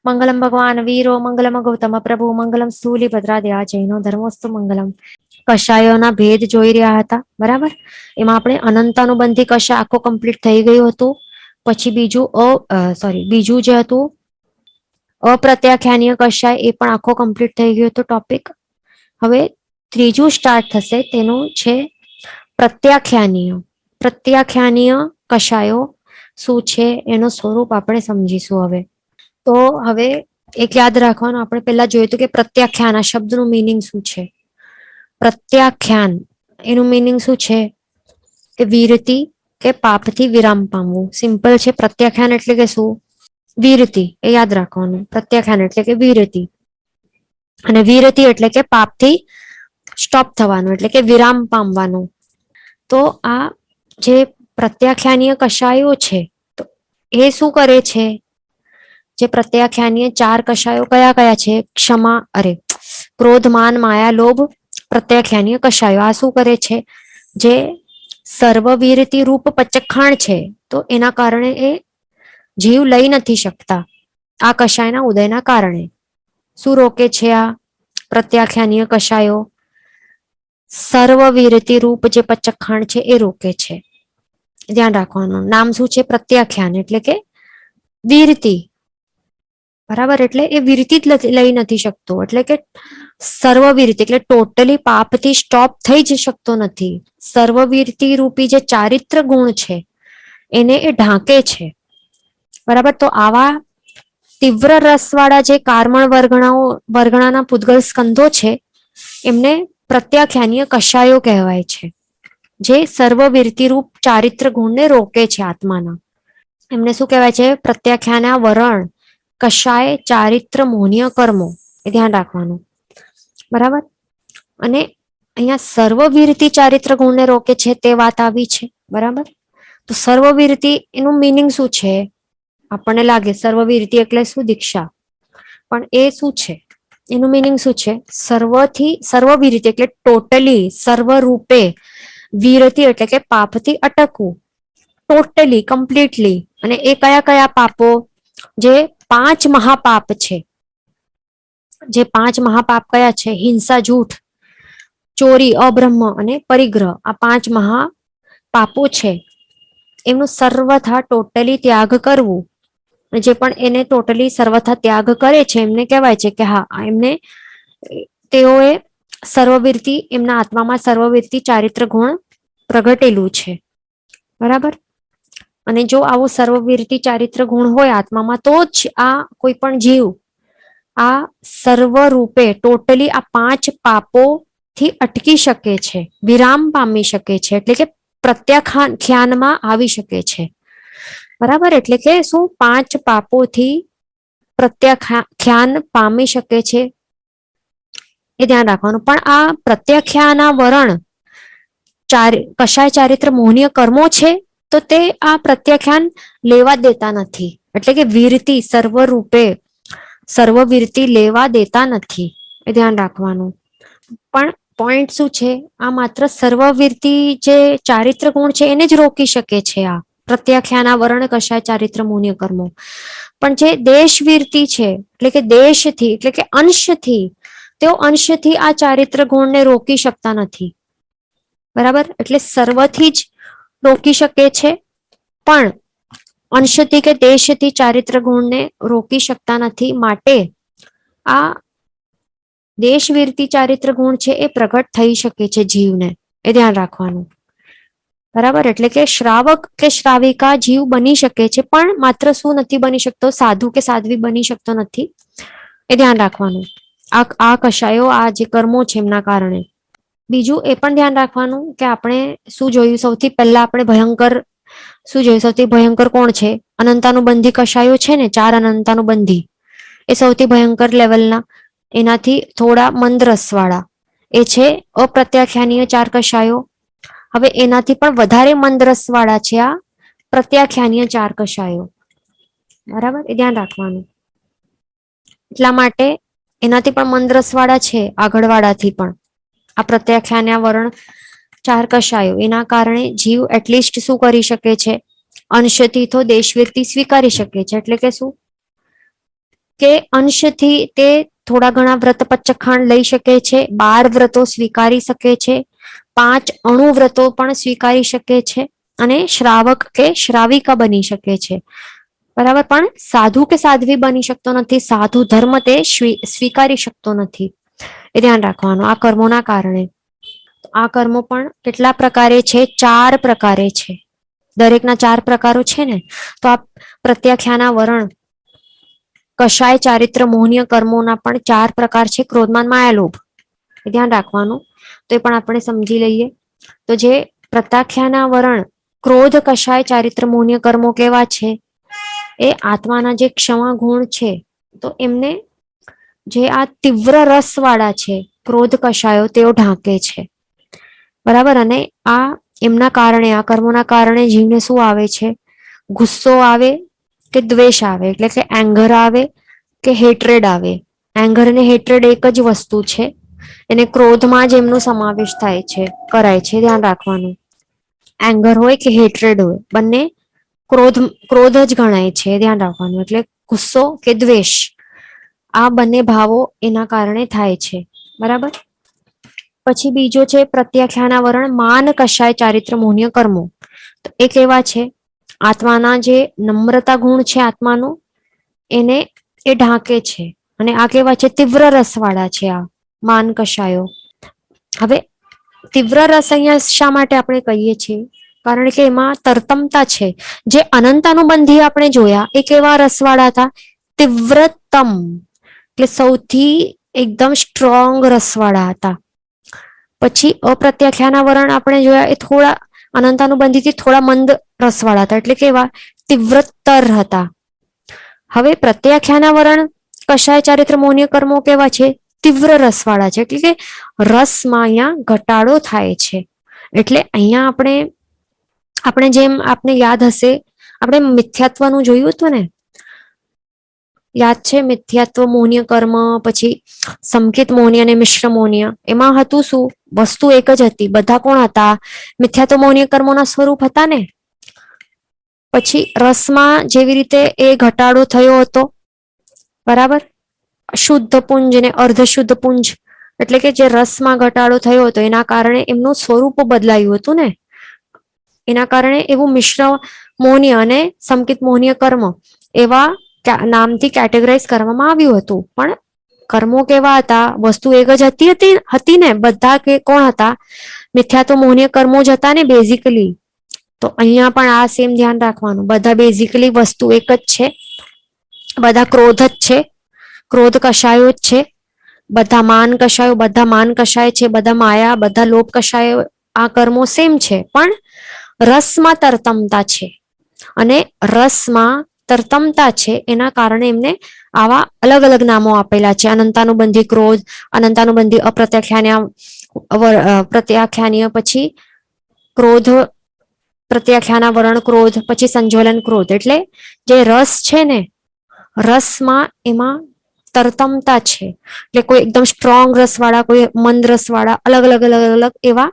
મંગલમ ભગવાન વીરો મંગલમ ગૌતમ પ્રભુ મંગલમ સ્થૂલિભદ્રાદિ જૈનો ધર્મોસ્તુ મંગલમ. કશાયોના ભેદ જોઈ રહ્યા હતા, બરાબર. એમાં આપણે અનંતાનુબંધી કશા આખો કમ્પ્લીટ થઈ ગયું હતું. પછી બીજું જે હતું અપ્રત્યાખ્યાનીય કશાય એ પણ આખો કમ્પ્લીટ થઈ ગયો હતો ટોપિક. હવે ત્રીજું સ્ટાર્ટ થશે, તેનું છે પ્રત્યાખ્યાનીય. પ્રત્યાખ્યાનીય કશાયો શું છે એનું સ્વરૂપ આપણે સમજીશું હવે. તો હવે એક યાદ રાખવાનું, આપણે પહેલા જોયું હતું કે પ્રત્યાખ્યાન આ શબ્દનું મિનિંગ શું છે. પ્રત્યાખ્યાન એનું મિનિંગ શું છે કે વીરતિ કે પાપથી વિરામ પામવું. સિમ્પલ છે. પ્રત્યાખ્યાન એટલે કે શું? વીરતિ. એ યાદ રાખવાનું. પ્રત્યાખ્યાન એટલે કે વીરતિ, અને વીરતિ એટલે કે પાપથી સ્ટોપ થવાનું, એટલે કે વિરામ પામવાનું. તો આ જે પ્રત્યાખ્યાનીય કશાયો છે, તો એ શું કરે છે? જે પ્રત્યાખ્યાનીય ચાર કશાયો કયા કયા છે? ક્રોધ, માન, માયા, લોભ. પ્રત્યાખ્યાનીય કશાયો આ શું કરે છે? જે સર્વવીરતી રૂપ પચખાણ છે, તો એના કારણે એ જીવ લઈ નથી શકતા. આ કશાયના ઉદયના કારણે શું રોકે છે? આ પ્રત્યાખ્યાનીય કશાયો સર્વવીરતી રૂપ જે પચખાણ છે એ રોકે છે. ધ્યાન રાખવાનું. નામ શું છે? પ્રત્યાખ્યાન એટલે કે વીરતી, બરાબર. એટલે એ વીરતી જ લઈ નથી શકતો, એટલે કે સર્વવીરતી એટલે ટોટલી પાપથી સ્ટોપ થઈ જ શકતો નથી. સર્વવીરતી રૂપી જે ચારિત્ર ગુણ છે એને એ ઢાંકે છે, બરાબર. તો આવા તીવ્ર રસવાળા જે કાર્મણ વર્ગણાના પૂતગલ સ્કંધો છે એમને પ્રત્યાખ્યાનીય કશાયો કહેવાય છે, જે સર્વવીરતી રૂપ ચારિત્ર ગુણને રોકે છે આત્માના. એમને શું કહેવાય છે? પ્રત્યાખ્યાના વરણ કશાય ચારિત્ર મોહનીય કર્મો. એ ધ્યાન રાખવાનું, બરાબર. અને અહીંયા સર્વવીરતી ચારિત્ર ગુણને રોકે છે તે વાત આવી છે, બરાબર. તો સર્વવીરતી એનું મિનિંગ શું છે? આપણને લાગે સર્વવીરતી એટલે શું? દીક્ષા. પણ એ શું છે? એનું મિનિંગ શું છે? સર્વવીરતી એટલે ટોટલી, સર્વરૂપે. વીરતી એટલે કે પાપથી અટકવું, ટોટલી, કમ્પ્લીટલી. અને એ કયા કયા પાપો? જે 5 મહાપાપ છે. જે 5 મહાપાપ કયા છે? હિંસા, જૂઠ, ચોરી, અબ્રહ્મ અને પરિગ્રહ. આ 5 મહાપાપો છે. એમનું સર્વથા ટોટલી ત્યાગ કરવું. જે પણ એને ટોટલી સર્વથા ત્યાગ કરે છે એમને કહેવાય છે કે હા, એમને તેઓએ સર્વવીરતી, એમના આત્મામાં સર્વવીરતી ચારિત્ર ગુણ પ્રગટેલું છે, બરાબર. અને જો આવું સર્વવીરતી ચારિત્ર ગુણ હોય આત્મામાં, તો જ આ કોઈ પણ જીવ આ સર્વરૂપે ટોટલી આ 5 પાપો થી અટકી શકે છે, વિરામ પામી શકે છે, એટલે કે પ્રત્યાખ્યાનમાં આવી શકે છે, બરાબર. એટલે કે શું? 5 પાપોથી પ્રત્યાખ્યાન પામી શકે છે, એ ધ્યાન રાખવાનું. પણ આ પ્રત્યાખ્યાના વરણ કશાય ચારિત્ર મોહનીય કર્મો છે, તો તે આ પ્રત્યાખ્યાન લેવા દેતા નથી. એટલે કે વીરતી, સર્વરૂપે સર્વવીરતી લેવા દેતા નથી, એ ધ્યાન રાખવાનું. પણ પોઈન્ટ શું છે? આ માત્ર સર્વવીરતી જે ચારિત્ર ગુણ છે એને જ રોકી શકે છે, આ પ્રત્યાખ્યાના વરણ કશાય ચારિત્ર મોહનીય કર્મો. પણ જે દેશવીરતી છે, એટલે કે દેશથી, એટલે કે અંશથી, તેઓ અંશથી આ ચારિત્ર ગુણને રોકી શકતા નથી, બરાબર. એટલે સર્વથી જ રોકી શકે છે, પણ અંશથી કે દેશથી ચારિત્ર ગુણને રોકી શકતા નથી. માટે આ દેશવીરતી ચારિત્ર ગુણ છે એ પ્રગટ થઈ શકે છે જીવને, એ ધ્યાન રાખવાનું, બરાબર. એટલે કે શ્રાવક કે શ્રાવિકા જીવ બની શકે છે, પણ માત્ર શું નથી બની શકતો? સાધુ કે સાધ્વી બની શકતો નથી, એ ધ્યાન રાખવાનું. આ કશાયો, આ જે કર્મો છે એમના કારણે. બીજું એ પણ ધ્યાન રાખવાનું કે આપણે શું જોયું? સૌથી પહેલા આપણે ભયંકર શું જોયું? સૌથી ભયંકર કોણ છે? અનંતાનુબંધી કશાયો છે ને, 4 અનંતાનુબંધી. એ સૌથી ભયંકર લેવલના. એનાથી થોડા મંદ રસવાળા એ છે અપ્રત્યાખ્યાનીય 4 કશાયો. હવે એનાથી પણ વધારે મંદ રસવાળા છે આ પ્રત્યાખ્યાનીય 4 કશાયો, બરાબર. એ ધ્યાન રાખવાનું. એટલા માટે એનાથી પણ મંદ રસવાળા છે, આગળવાળાથી પણ. આ પ્રત્યાખ્યાના વરણ 4 કશાયો, એના કારણે જીવ એટલીસ્ટ શું કરી શકે છે? અંશથી તો દેશવીરતી સ્વીકારી શકે છે. એટલે કે શું? કે અંશથી તે થોડા ઘણા વ્રત પચખાણ લઈ શકે છે, 12 વ્રતો સ્વીકારી શકે છે, 5 અણુવ્રતો પણ સ્વીકારી શકે છે અને શ્રાવક કે શ્રાવિકા બની શકે છે. બરાબર, પણ સાધુ કે સાધ્વી બની શકતો નથી, સાધુ ધર્મ તે સ્વીકારી શકતો નથી. એ ધ્યાન રાખવાનું આ કર્મોના કારણે. આ કર્મો પણ કેટલા પ્રકારે છે? 4 પ્રકારે છે. દરેકના 4 પ્રકારો છે ને, તો આ પ્રત્યાખ્યાના વરણ કશાય ચારિત્ર મોહનીય કર્મોના પણ 4 પ્રકાર છે. ક્રોધમાન માયા લોભ, એ ધ્યાન રાખવાનું. તો એ પણ આપણે સમજી લઈએ. તો જે પ્રત્યાખ્યાના વરણ ક્રોધ કશાય ચારિત્ર મોહનીય કર્મો કેવા છે? એ આત્માના જે ક્ષમા ગુણ છે, તો એમને જે આ તીવ્ર રસ વાળા છે ક્રોધ કશાયો, તેઓ ઢાંકે છે. બરાબર, અને આ એમના કારણે, આ કર્મોના કારણે જીવને શું આવે છે? ગુસ્સો આવે કે દ્વેષ આવે, એટલે કે એંગર આવે કે હેટ્રેડ આવે. એંગર અને હેટ્રેડ એક જ વસ્તુ છે, એને ક્રોધમાં જ એમનો સમાવેશ થાય છે, કરાય છે, ધ્યાન રાખવાનું. એંગર હોય કે હેટ્રેડ હોય, બંને ક્રોધ જ ગણાય છે, ધ્યાન રાખવાનું. એટલે ગુસ્સો કે દ્વેષ, આ બંને ભાવો એના કારણે થાય છે. બરાબર, પછી બીજો છે પ્રત્યાખ્યાના વરણ માન કશાય ચારિત્ર મોહનીય કર્મો. તો એ કેવા છે? આત્માના જે નમ્રતા ગુણ છે આત્માનો, એને એ ઢાંકે છે. અને આ કેવા છે? તીવ્ર રસવાળા છે આ માન કશાયો. હવે તીવ્ર રસ અહીંયા શા માટે આપણે કહીએ છીએ? કારણ કે એમાં તરતમતા છે. જે અનંતાનુબંધી આપણે જોયા એ કેવા રસવાળા હતા? તીવ્રતમ, એટલે સૌથી એકદમ સ્ટ્રોંગ રસવાળા હતા. પછી અપ્રત્યાખ્યાના વરણ આપણે જોયા એ થોડા અનંતાનુબંધીથી થોડા મંદ રસવાળા હતા, એટલે કેવા? તીવ્રતર હતા. હવે પ્રત્યાખ્યાના વરણ કશાય ચારિત્ર મોહનીય કર્મો કેવા છે? તીવ્ર રસવાળા છે, એટલે કે રસમાં અહીંયા ઘટાડો થાય છે. એટલે અહીંયા આપણે જેમ આપને યાદ હશે, આપણે મિથ્યાત્વનું જોયું હતું ને, યાદ છે? મિથ્યાત્વ મોહનીય કર્મ, પછી સંકેત મોહનીય અને મિશ્ર મોહનીય. એમાં હતું શું? વસ્તુ એક જ હતી. બધા કોણ હતા? મિથ્યાત્વ મોહનીય કર્મોના સ્વરૂપ હતા ને. પછી રસમાં જેવી રીતે એ ઘટાડો થયો હતો, બરાબર, શુદ્ધ પુંજ અને અર્ધ શુદ્ધ પુંજ, એટલે કે જે રસમાં ઘટાડો થયો હતો એના કારણે એમનું સ્વરૂપ બદલાયું હતું ને. એના કારણે એવું મિશ્ર મોહનીય અને સંકિત મોહનીય કર્મ એવા નામથી કેટેગરાઇઝ કરવામાં આવ્યું હતું. પણ કર્મો કેવા હતા? વસ્તુ એક જ હતી ને. બધા કે કોણ હતા? મિથ્યાત્વ મોહનીય કર્મો જ હતા ને બેઝિકલી. તો અહીંયા પણ આ સેમ ધ્યાન રાખવાનું, બધા બેઝિકલી વસ્તુ એક જ છે. બધા ક્રોધ જ છે, ક્રોધ કશાયો જ છે. બધા માન કશાયો, બધા માન કશાય છે. બધા માયા, બધા લોભ કશાયો, આ કર્મો સેમ છે. પણ રસમાં તરતમતા છે, અને રસમાં તરતમતા છે એના કારણે એમને આવા અલગ અલગ નામો આપેલા છે. અનંતાનુબંધી ક્રોધ, અનંતાનુબંધી પ્રત્યાખ્યાનીય, પછી ક્રોધ પ્રત્યાખ્યાના વરણ ક્રોધ, પછી સંજ્વલન ક્રોધ. એટલે જે રસ છે ને, રસમાં એમાં તરતમતા છે. એટલે કોઈ એકદમ સ્ટ્રોંગ રસવાળા, કોઈ મંદ રસવાળા, અલગ અલગ અલગ અલગ એવા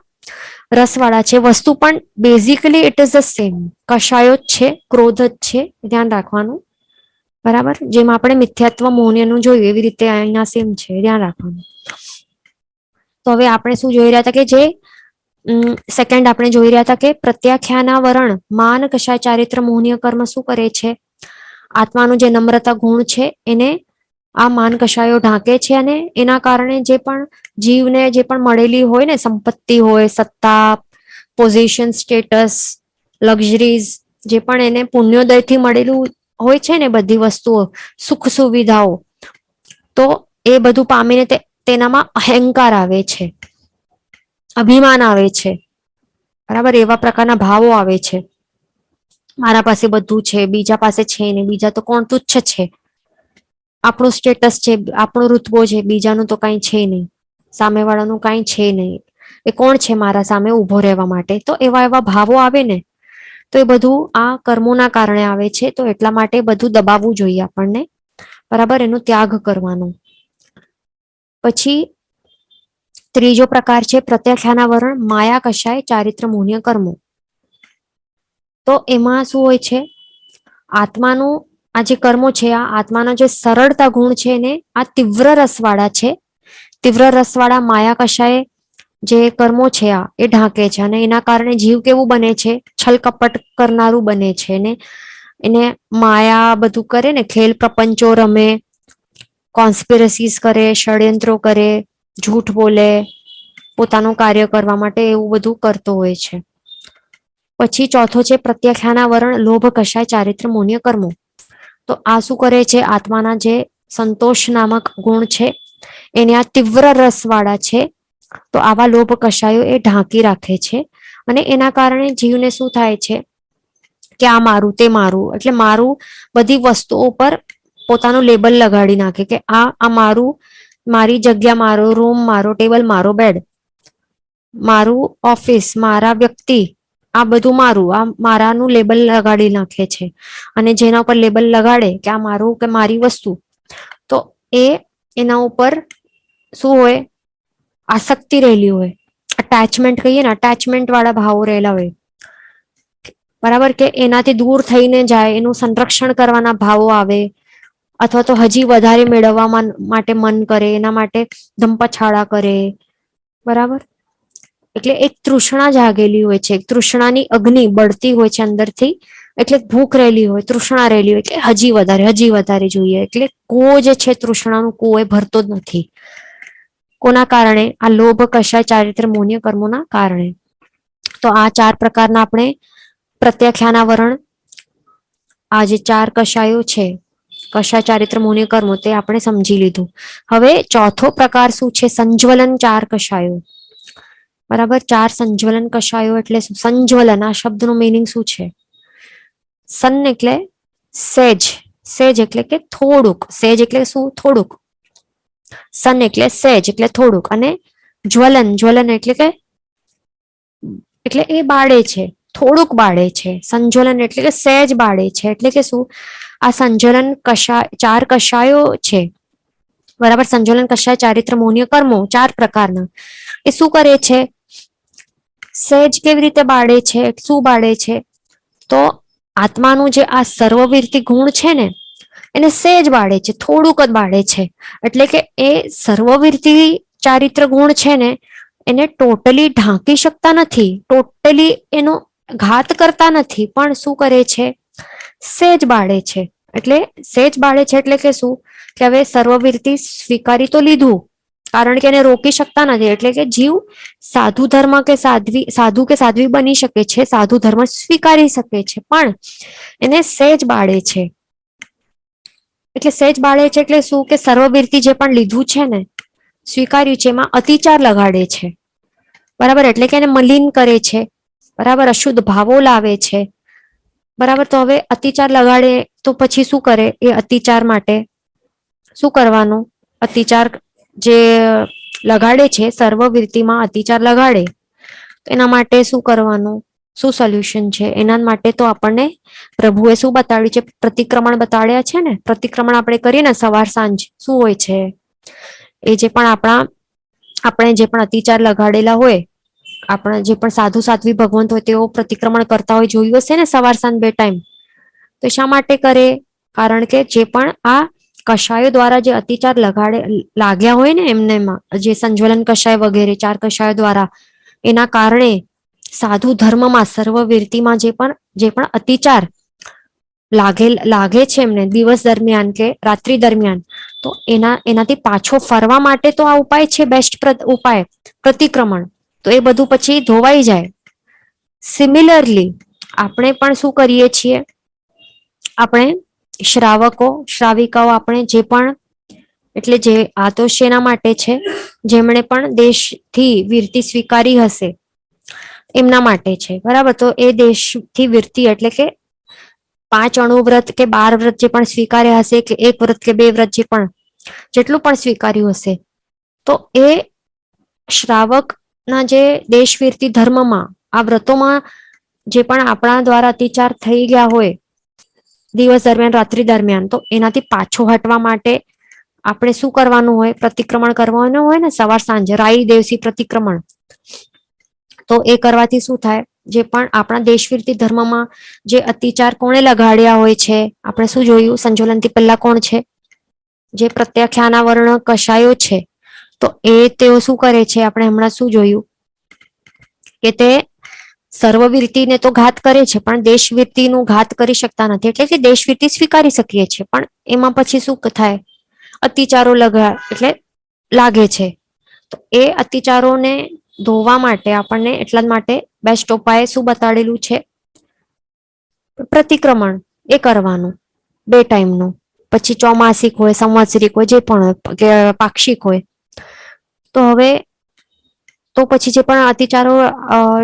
રસવાળા છે. વસ્તુ પણ basically it is the same, કશાયો જ છે, ક્રોધ જ છે, ધ્યાન રાખવાનું. બરાબર, જેમ આપણે મિથ્યાત્વ મોહનીયનું જોયું એવી રીતે અહીંયા સેમ છે, ધ્યાન રાખવાનું. તો હવે આપણે શું જોઈ રહ્યા હતા? કે જે સેકન્ડ આપણે જોઈ રહ્યા હતા કે પ્રત્યાખ્યાના વરણ માન કશાય ચારિત્ર મોહનીય કર્મ શું કરે છે? આત્માનું જે નમ્રતા ગુણ છે એને આ માન કશાયો ઢાંકે છે, અને એના કારણે જે પણ જીવને જે પણ મળેલી હોય ને, સંપત્તિ હોય, સત્તા, પોઝિશન, સ્ટેટસ, લક્ઝરીઝ, જે પણ એને પુણ્યોદયથી મળેલું હોય છે ને, બધી વસ્તુઓ, સુખ સુવિધાઓ, તો એ બધું પામીને તેનામાં અહંકાર આવે છે, અભિમાન આવે છે. બરાબર, એવા પ્રકારના ભાવો આવે છે. મારા પાસે બધું છે, બીજા પાસે છે નહીં, બીજા તો કોણ તુચ્છ છે. આપણું સ્ટેટસ છે, આપણો ઋતબો છે, બીજાનું તો કઈ છે નહીં, સામેવાળાનું કઈ છે નહીં, એ કોણ છે મારા સામે ઉભો રહેવા માટે? તો એવા એવા ભાવો આવે ને, તો એ બધું આ કર્મોના કારણે આવે છે. તો એટલા માટે બધું દબાવવું જોઈએ આપણને. બરાબર, એનો ત્યાગ કરવાનો. પછી ત્રીજો પ્રકાર છે પ્રત્યાખ્યાના વરણ માયા કશાય ચારિત્ર મોહનીય કર્મો. તો એમાં શું હોય છે? આત્માનું આ જે કર્મો છે આ આત્માના જે સરળતા ગુણ છે એને આ તીવ્ર રસવાળા છે. તીવ્ર રસવાળા માયા કશાએ જે કર્મો છે આ એ ઢાંકે છે અને એના કારણે જીવ કેવું બને છે, છલ કપટ કરનારું બને છે ને એને માયા બધું કરે ને, ખેલ પ્રપંચો રમે, કોન્સ્પિરસીસ કરે, ષડયંત્રો કરે, જૂઠ બોલે, પોતાનું કાર્ય કરવા માટે એવું બધું કરતો હોય છે. પછી ચોથો છે પ્રત્યાખ્યાના વરણ લોભ કશાય ચારિત્ર મોન્ય કર્મો. તો આ શું કરે છે, આત્માના જે સંતોષ નામક ગુણ છે એને આ તીવ્ર રસવાળા છે. તો આવા લોભ કશાયો એ ઢાંકી રાખે છે અને એના કારણે જીવને શું થાય છે કે આ મારું, તે મારું, એટલે મારું બધી વસ્તુઓ પર પોતાનું લેબલ લગાડી નાખે કે આ મારું, મારી જગ્યા, મારો રૂમ, મારો ટેબલ, મારો બેડ, મારું ઓફિસ, મારા વ્યક્તિ, આ બધું મારું, આ મારાનું લેબલ લગાડી નાખે છે. અને જેના ઉપર લેબલ લગાડે કે આ મારું કે મારી વસ્તુ, તો એના ઉપર શું હોય, આસક્તિ રહેલી હોય, અટેચમેન્ટ કહીએ ને, અટેચમેન્ટ વાળા ભાવો રહેલા હોય, બરાબર, કે એનાથી દૂર થઈને જાય, એનું સંરક્ષણ કરવાના ભાવો આવે, અથવા તો હજી વધારે મેળવવા માટે મન કરે, એના માટે ધંપછાડા કરે, બરાબર. એટલે એક તૃષ્ણા જાગેલી હોય છે, તૃષ્ણાની અગ્નિ બળતી હોય છે અંદરથી, એટલે ભૂખ રહેલી હોય, તૃષ્ણા રહેલી હોય કે હજી વધારે જોઈએ, એટલે કૂવો જે છે તૃષ્ણાનું કૂવો એ ભરતો જ નથી. કોના કારણે? આ લોભ કશાય ચારિત્ર મોન્ય કર્મોના કારણે. તો આ 4 પ્રકારના આપણે પ્રત્યાખ્યાના વરણ, આ જે 4 કશાયો છે, કશાય ચારિત્ર મોન્ય કર્મો, તે આપણે સમજી લીધું. હવે ચોથો પ્રકાર શું છે? સંજ્વલન 4 કશાયો. બરાબર, 4 સંજ્વલન કશાયો એટલે શું? સંજ્વલન આ શબ્દનો મીનિંગ શું છે? સન એટલે સેજ, સેજ એટલે કે થોડુંક, સેજ એટલે શું? થોડુંક. સન એટલે સેજ એટલે થોડુંક, અને જ્વલન, જ્વલન એટલે કે એટલે એ બાળે છે, થોડુંક બાળે છે. સંજ્વલન એટલે કે સહેજ બાળે છે, એટલે કે શું? આ સંજ્વલન કશાય 4 કશાયો છે, બરાબર. સંજ્વલન કશાય ચારિત્ર મોન્ય કર્મો 4 પ્રકારના, એ શું કરે છે? સહેજ કેવી રીતે બાળે છે? શું બાળે છે? તો આત્માનું જે આ સર્વવીરતી ગુણ છે ને એને સહેજ બાળે છે, થોડુંક જ બાળે છે. એટલે કે એ સર્વવીરતી ચારિત્ર ગુણ છે ને એને ટોટલી ઢાંકી શકતા નથી, ટોટલી એનો ઘાત કરતા નથી, પણ શું કરે છે? સહેજ બાળે છે. એટલે સહેજ બાળે છે એટલે કે શું? કે હવે સર્વવીરતી સ્વીકારી તો લીધું, કારણ કે એને રોકી શકતા નથી, એટલે કે જીવ સાધુ ધર્મ કે સાધુ કે સાધ્વી બની શકે છે, સાધુ ધર્મ સ્વીકારી શકે છે, પણ એને સહેજ બાળે છે. એટલે સહેજ બાળે છે એટલે શું? કે સર્વવીરતી જે પણ લીધું છે ને, સ્વીકાર્યું છે, એમાં અતિચાર લગાડે છે, બરાબર. એટલે કે એને મલિન કરે છે, બરાબર, અશુદ્ધ ભાવો લાવે છે, બરાબર. તો હવે અતિચાર લગાડે તો પછી શું કરે? એ અતિચાર માટે શું કરવાનું? અતિચાર જે લગાડે છે, સર્વવીરતીમાં અતિચાર લગાડે, એના માટે શું કરવાનું? શું સોલ્યુશન છે એના માટે? તો આપણને પ્રભુએ શું બતાડ્યું છે? પ્રતિક્રમણ બતાડ્યા છે ને. પ્રતિક્રમણ આપણે કરીએ ને સવાર સાંજ, શું હોય છે? એ જે પણ આપણે જે પણ અતિચાર લગાડેલા હોય, આપણા જે પણ સાધુ સાધ્વી ભગવંત હોય તેઓ પ્રતિક્રમણ કરતા હોય, જોયું હશે ને સવાર સાંજ 2 ટાઈમ. તો શા માટે કરે? કારણ કે જે પણ આ કશાયો દ્વારા જે અતિચાર લાગ્યા હોય ને એમનેમાં, જે સંજ્વલન કશાય વગેરે 4 કશાયો દ્વારા, એના કારણે સાધુ ધર્મમાં, સર્વવીરતીમાં જે પણ અતિચાર લાગે છે એમને દિવસ દરમિયાન કે રાત્રિ દરમિયાન, તો એનાથી પાછો ફરવા માટે તો આ ઉપાય છે, બેસ્ટ ઉપાય પ્રતિક્રમણ. તો એ બધું પછી ધોવાઈ જાય. સિમિલરલી આપણે પણ શું કરીએ છીએ? આપણે શ્રાવકો, શ્રાવિકાઓ, આપણે જે પણ, એટલે જે આ તો શેના માટે છે? જેમણે પણ દેશથી વીરતી સ્વીકારી હશે એમના માટે છે, બરાબર. તો એ દેશથી વીરતી એટલે કે 5 અણુવ્રત કે 12 વ્રત જે પણ સ્વીકાર્યા હશે, કે 1 વ્રત કે 2 વ્રત, જે પણ જેટલું પણ સ્વીકાર્યું હશે, તો એ શ્રાવકના જે દેશવીરતી ધર્મમાં આ વ્રતોમાં જે પણ આપણા દ્વારા અતિચાર થઈ ગયા હોય દિવસ દરમિયાન, રાત્રિ દરમિયાન, તો એનાથી પાછો હટવા માટે આપણે શું કરવાનું હોય? પ્રતિક્રમણ કરવાનું હોય ને સવાર સાંજે, રાઈ દેવસી પ્રતિક્રમણ. તો એ કરવાથી શું થાય? જે પણ આપણા દેશવીરતી ધર્મમાં જે અતિચાર કોણે લગાડ્યા હોય છે, આપણે શું જોયું? સંજોલનથી પહેલા કોણ છે? જે પ્રત્યાખ્યાના વર્ણ કશાયો છે, તો તેઓ શું કરે છે? આપણે હમણાં શું જોયું કે તે સર્વવીરતીને તો ઘાત કરે છે, પણ દેશવીરતીનું ઘાત કરી શકતા નથી. એટલે કે દેશવીરતી સ્વીકારી શકીએ છીએ, પણ એમાં પછી શું થાય? અતિચારો એટલે લાગે છે. તો એ અતિચારોને ધોવા માટે આપણને એટલા જ માટે બેસ્ટ ઉપાય શું બતાડેલું છે? પ્રતિક્રમણ એ કરવાનું 2 ટાઈમનું. પછી ચોમાસિક હોય, સંવત્સરિક હોય, જે પણ હોય કે પાક્ષિક હોય. તો હવે તો પછી જે પણ અતિચારો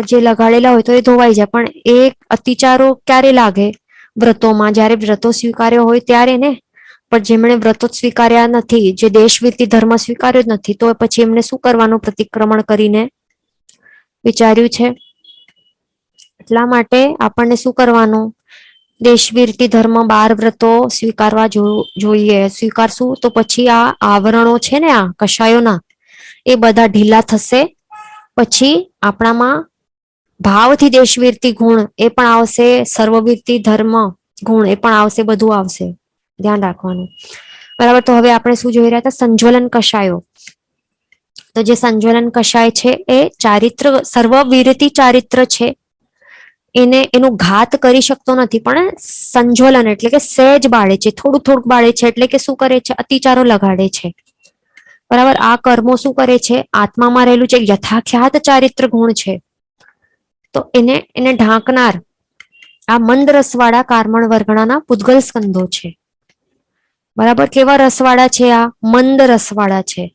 જે લગાડેલા હોય તો એ ધોવાઈ જાય. પણ એ અતિચારો ક્યારે લાગે? વ્રતોમાં, જ્યારે વ્રતો સ્વીકાર્યો હોય ત્યારે ને. પણ જેમણે વ્રતો સ્વીકાર્યા નથી, જે દેશવીરતી ધર્મ સ્વીકાર્યો જ નથી, તો પછી એમને શું કરવાનું? પ્રતિક્રમણ કરીને વિચાર્યું છે. એટલા માટે આપણને શું કરવાનું? દેશવીરતી ધર્મ 12 વ્રતો સ્વીકારવા જોઈએ. સ્વીકારશું તો પછી આ આવરણો છે ને, આ કશાયોના, એ બધા ઢીલા થશે. પછી આપણામાં ભાવથી દેશવીરતી ગુણ એ પણ આવશે, સર્વવીરતી ધર્મ ગુણ એ પણ આવશે, બધું આવશે. ધ્યાન રાખવાનું. બરાબર. તો હવે આપણે શું જોઈ રહ્યા હતા? સંજ્વલન કશાયો. તો જે સંજ્વલન કશાય છે એ ચારિત્ર, સર્વવીરતી ચારિત્ર છે. એનું ઘાત કરી શકતો નથી, પણ સંજ્વલન એટલે કે સહેજ બાળે છે, થોડું થોડુંક બાળે છે. એટલે કે શું કરે છે? અતિચારો લગાડે છે. બરાબર. આ કર્મો શું કરે છે? આત્મામાં રહેલું છે યથાખ્યાત ચારિત્ર ગુણ છે, તો એને ઢાંકનાર આ મંદ રસવાળા કાર્મણ વર્ગણાના પૂદગલ સ્કંદો છે. બરાબર. કેવા રસવાળા છે? આ મંદ રસવાળા છે.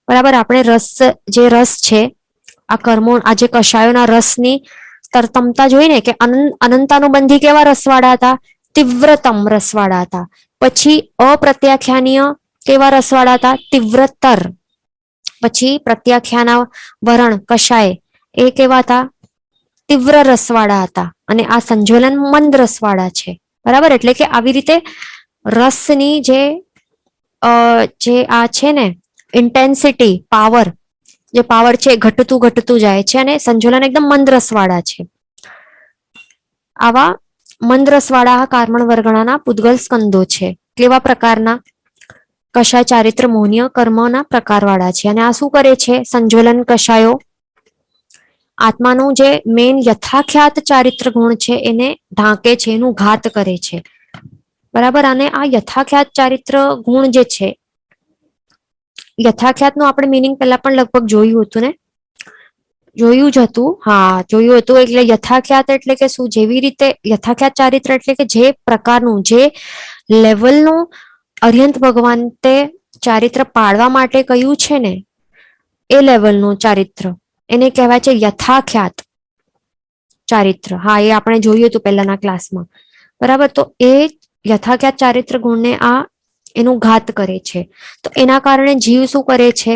બરાબર. આપણે જે રસ છે, આ કર્મો, આ જે કશાયોના રસની તરતમતા જોઈ ને, કે અનંતાનુબંધી કેવા રસવાળા હતા? તીવ્રતમ રસવાળા હતા. પછી અપ્રત્યાખ્યાનીય કેવા રસવાળા હતા? તીવ્રતર. પછી પ્રત્યાખ્યાના વરણ કશાય એ કેવા હતા? તીવ્ર રસવાળા હતા. અને આ સંજ્વલન મંદ રસવાળા છે. બરાબર. એટલે કે આવી રીતે રસની જે આ છે ને ઇન્ટેન્સિટી, પાવર, જે પાવર છે ઘટતું ઘટતું જાય છે, અને સંજ્વલન એકદમ મંદ રસવાળા છે. આવા મંદ રસવાળા કાર્મણ વર્ગણાના પૂદગલ સ્કંદો છે. કેવા પ્રકારના? કશાય ચારિત્ર મોહનીય કર્મના પ્રકારવાળા છે. અને આ શું કરે છે? સંજ્વલન કશાયો આત્માનું જે મેન યથાખ્યાત ચારિત્ર ગુણ છે એને ઢાંકે છે, એનું ઘાત કરે છે. બરાબર. અને આ યથાખ્યાત ચારિત્ર ગુણ જે છે, યથાખ્યાત નું આપણે મિનિંગ પહેલા પણ લગભગ જોયું હતું ને? જોયું જ હતું. હા, જોયું હતું. એટલે યથાખ્યાત એટલે કે શું? જેવી રીતે યથાખ્યાત ચારિત્ર એટલે કે જે પ્રકારનું, જે લેવલનું અર્યંત ભગવાન તે ચારિત્ર પાડવા માટે કહ્યું છે ને, એ લેવલનું ચારિત્ર એને કહેવાય છે યથાખ્યાત ચારિત્ર. હા, એ આપણે જોયું હતું પહેલાના ક્લાસમાં. બરાબર. તો એ યથાખ્યાત ચારિત્ર ગુણને એનું ઘાત કરે છે. તો એના કારણે જીવ શું કરે છે?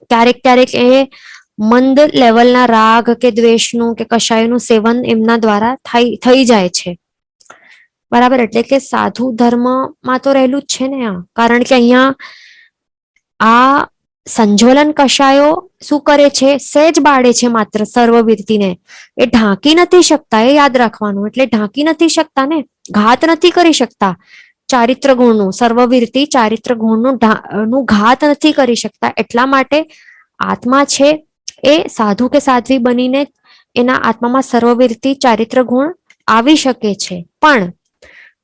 ક્યારેક ક્યારેક એ મંદ લેવલના રાગ કે દ્વેષનું કે કશાયનું સેવન એમના દ્વારા થઈ જાય છે. બરાબર. એટલે કે સાધુ ધર્મમાં તો રહેલું જ છે ને આ. કારણ કે અહીંયા આ સંજ્વલન કશાયો શું કરે છે? સહેજ બાળે છે માત્ર સર્વવીરતીને. એ ઢાંકી નથી શકતા, એ યાદ રાખવાનું. એટલે ઢાંકી નથી શકતા ને, ઘાત નથી કરી શકતા ચારિત્ર ગુણનું, સર્વવીરતી ચારિત્ર ગુણનું ઘાત નથી કરી શકતા. એટલા માટે આત્મા છે એ સાધુ કે સાધ્વી બનીને એના આત્મામાં સર્વવીરતી ચારિત્ર ગુણ આવી શકે છે. પણ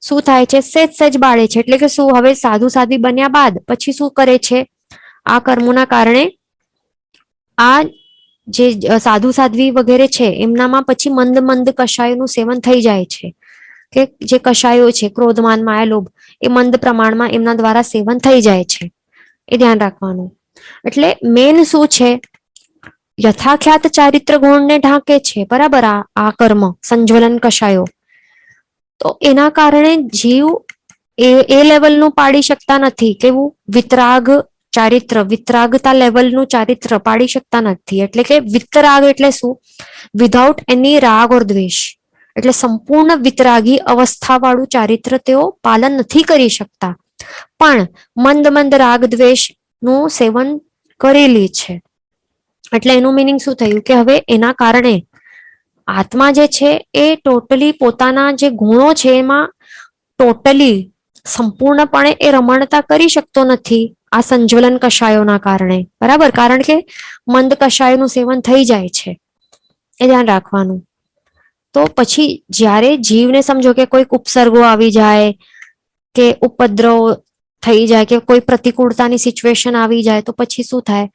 શું થાય છે? સહેજ સહેજ બાળે છે. એટલે કે શું? હવે સાધુ સાધ્વી બન્યા બાદ પછી શું કરે છે? આ કર્મોના કારણે આ જે સાધુ સાધ્વી વગેરે છે એમનામાં પછી મંદ મંદ કશાયોનું સેવન થઈ જાય છે. કે જે કશાયો છે, ક્રોધમાન માયા લોભ, એ મંદ પ્રમાણમાં એમના દ્વારા સેવન થઈ જાય છે. એ ધ્યાન રાખવાનું. એટલે મેન શું છે? યથાખ્યાત ચારિત્ર ગુણને ઢાંકે છે. બરાબર. આ કર્મ સંજ્વલન કશાયો, તો એના કારણે જીવ એ લેવલનું પાડી શકતા નથી. કેવું? વિતરાગ ચારિત્ર, વિતરાગતા લેવલનું ચારિત્ર પાડી શકતા નથી. એટલે કે વિતરાગ એટલે શું? વિધાઉટ એની રાગ ઓર દ્વેષ. એટલે સંપૂર્ણ વિતરાગી અવસ્થા વાળું ચારિત્ર તેઓ પાલન નથી કરી શકતા. પણ મંદ મંદ રાગ દ્વેષ નું સેવન કરેલી છે. એટલે એનું મિનિંગ શું થયું? કે હવે એના કારણે આત્મા જે છે એ ટોટલી પોતાના જે ગુણો છે એમાં ટોટલી સંપૂર્ણપણે એ રમણતા કરી શકતો નથી આ સંજ્વલન કષાયોના કારણે. બરાબર, કારણ કે મંદ કષાયોનું સેવન થઈ જાય છે, એ ધ્યાન રાખવાનું. તો પછી જ્યારે જીવને સમજો કે કોઈક ઉપસર્ગો આવી જાય કે ઉપદ્રવ થઈ જાય કે કોઈ પ્રતિકૂળતાની સિચ્યુએશન આવી જાય તો પછી શું થાય,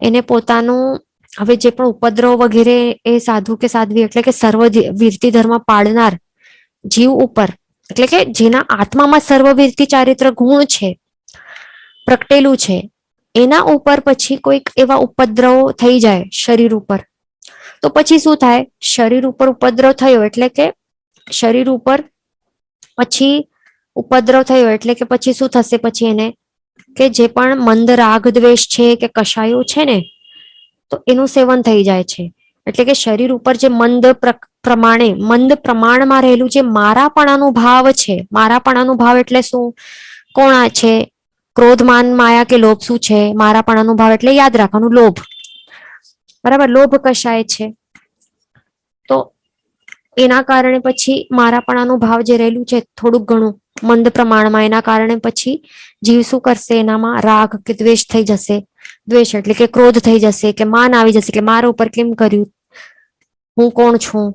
એને પોતાનું હવે જે પણ ઉપદ્રવ વગેરે એ સાધુ કે સાધ્વી એટલે કે સર્વ વીરતી ધર્મ પાળનાર જીવ ઉપર, એટલે કે જેના આત્મામાં સર્વવીરતી ચારિત્ર ગુણ છે પ્રગટેલું છે, એના ઉપર પછી કોઈક એવા ઉપદ્રવ થઈ જાય શરીર ઉપર, તો પછી શું થાય, શરીર ઉપર ઉપદ્રવ થયો એટલે કે શરીર ઉપર પછી ઉપદ્રવ થયો એટલે કે પછી શું થશે, પછી એને કે જે પણ મંદ રાગ દ્વેષ છે કે કષાયો છે ને, તો એનું સેવન થઈ જાય છે. એટલે કે શરીર ઉપર જે મંદ પ્રમાણે મંદ પ્રમાણમાં રહેલું જે મારાપણાનું ભાવ છે, મારાપણાનું ભાવ એટલે શું, કોણ છે, ક્રોધ માન માયા કે લોભ શું છે, મારાપણાનું ભાવ એટલે યાદ રાખવાનું લોભ. બરાબર, લોભ કષાય છે. તો એના કારણે પછી મારાપણાનું ભાવ જે રહેલું છે થોડુંક ઘણું મંદ પ્રમાણમાં, એના કારણે પછી જીવ શું કરશે, એનામાં રાગ કે દ્વેષ થઈ જશે. દ્વેષ એટલે કે ક્રોધ થઈ જશે કે માન આવી જશે કે મારા ઉપર કેમ કર્યું, હું કોણ છું,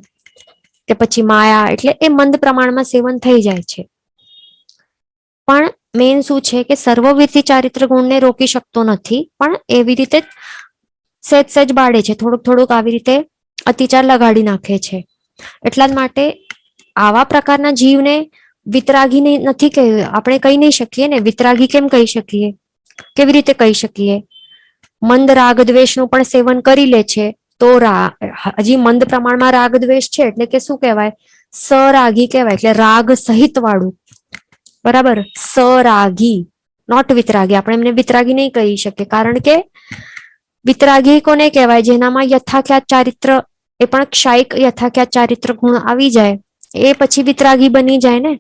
કે પછી માયા, એટલે એ મંદ પ્રમાણમાં સેવન થઈ જાય છે. પણ મેન શું છે કે સર્વવિધિ ચારિત્ર ગુણને રોકી શકતો નથી, પણ એવી રીતે સહેજ સહેજ બાળે છે, થોડુંક થોડુંક આવી રીતે અતિચાર લગાડી નાખે છે. એટલા જ માટે આવા પ્રકારના જીવને વિતરાગી નથી કહી, આપણે કહી નહીં શકીએ ને. વિતરાગી કેમ કહી શકીએ, કેવી રીતે કહી શકીએ, મંદ રાગ દ્વેષનું પણ સેવન કરી લે છે તો હજી મંદ પ્રમાણમાં રાગ દ્વેષ છે એટલે કે શું કહેવાય, સરાગી કહેવાય, એટલે રાગ સહિત વાળું. બરાબર, સરાગી, નોટ વિતરાગી. આપણે એમને વિતરાગી નહીં કહી શકીએ, કારણ કે વિતરાગી કોને કહેવાય, જેનામાં યથાખ્યાત ચારિત્ર, એ પણ ક્ષાયિક યથાખ્યાત ચારિત્ર ગુણ આવી જાય, એ પછી વિતરાગી બની જાય ને.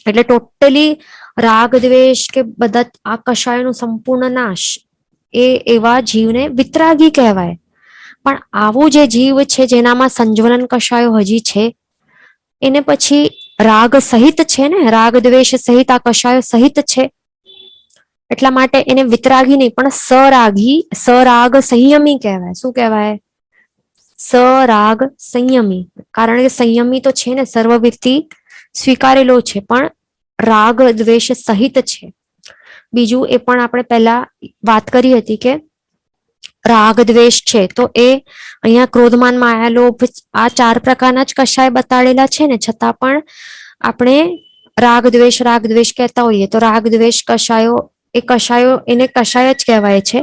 એટલે ટોટલી રાગ દ્વેષ કે બધા આ કષાયનો સંપૂર્ણ નાશ, એ એવા જીવને વિતરાગી કહેવાય. પણ આવું જે જીવ છે જેનામાં સંજ્વલન કષાયો હજી છે, એને પછી રાગ સહિત છે ને, રાગ દ્વેષ સહિત આ કષાયો સહિત છે, એટલા માટે એને વિતરાગી નહીં પણ સરાગી, સરાગ સંયમી કહેવાય. શું કહેવાય, સરાગ સંયમી. કારણ કે સંયમી તો છે ને, સર્વવિરતી સ્વીકારેલો છે, પણ રાગ દ્વેષ સહિત છે. બીજું એ પણ આપણે પહેલા વાત કરી હતી કે રાગ દ્વેષ છે તો એ અહીંયા ક્રોધમાન માયા લોભ આ 4 પ્રકારના જ કષાય બતાડેલા છે ને, છતાં પણ આપણે રાગ દ્વેષ કહેતા હોઈએ તો રાગ દ્વેષ કષાયો, એ કષાયો એને કષાય જ કહેવાય છે.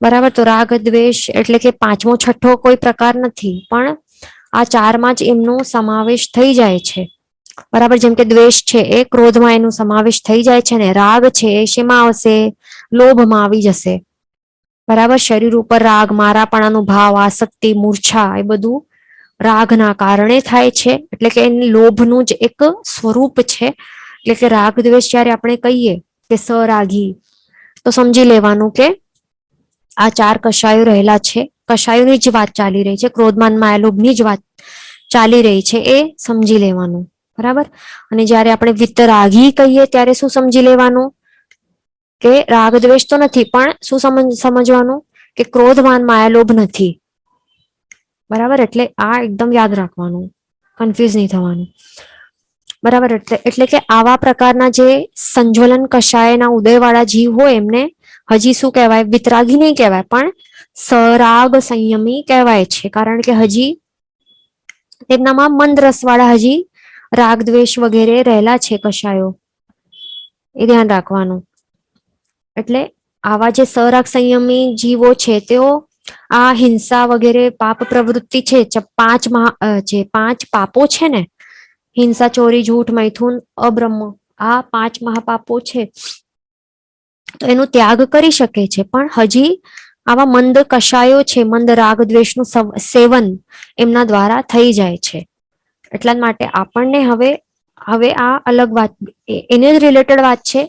બરાબર, તો રાગ દ્વેષ એટલે કે 5મો 6ઠો કોઈ પ્રકાર નથી, પણ આ 4માં જ એમનો સમાવેશ થઈ જાય છે. બરાબર, જેમ કે દ્વેષ છે એ ક્રોધમાં એનો સમાવેશ થઈ જાય છે ને, રાગ છે એ શેમાં આવશે, લોભમાં આવી જશે. બરાબર, શરીર ઉપર રાગ, મારાપણાનું ભાવ, આસક્તિ, મૂર્છા, એ બધું રાગના કારણે થાય છે. એટલે કે લોભનું જ એક સ્વરૂપ છે. એટલે કે રાગ દ્વેષ જ્યારે આપણે કહીએ કે સરાગી, તો સમજી લેવાનું કે આ 4 કષાયો રહેલા છે, કષાયોની જ વાત ચાલી રહી છે, ક્રોધમાન માયા લોભની જ વાત ચાલી રહી છે, એ સમજી લેવાનું. બરાબર, અને જ્યારે આપણે વિતરાગી કહીએ ત્યારે શું સમજી લેવાનું કે રાગ દ્વેષ તો નથી, પણ શું સમજવાનું કે ક્રોધમાન માયા લોભ નથી. બરાબર, એટલે આ એકદમ યાદ રાખવાનું, કન્ફ્યુઝ નહીં થવાનું. બરાબર, એટલે કે આવા પ્રકારના જે સંજ્વલન કષાયના ઉદયવાળા જીવ હોય એમને હજી શું કહેવાય, વિતરાગી નહીં કહેવાય, પણ સરાગ સંયમી કહેવાય છે. કારણ કે હજી તેમનામાં મંદ રસવાળા હજી રાગ દ્વેષ વગેરે રહેલા છે કષાયો, એ ધ્યાન રાખવાનું. એટલે આવા જે સરાગ સંયમી જીવો છે તેઓ આ હિંસા વગેરે પાપ પ્રવૃત્તિ છે, જે 5 પાપો છે ને, હિંસા, ચોરી, જૂઠ, મૈથુન, અબ્રહ્મ, આ 5 મહાપાપો છે, તો એનો ત્યાગ કરી શકે છે. પણ હજી આવા મંદ કષાયો છે, મંદ રાગ દ્વેષનું સેવન એમના દ્વારા થઈ જાય છે. એટલા માટે આપણને હવે આ અલગ વાત, એને જ રિલેટેડ વાત છે,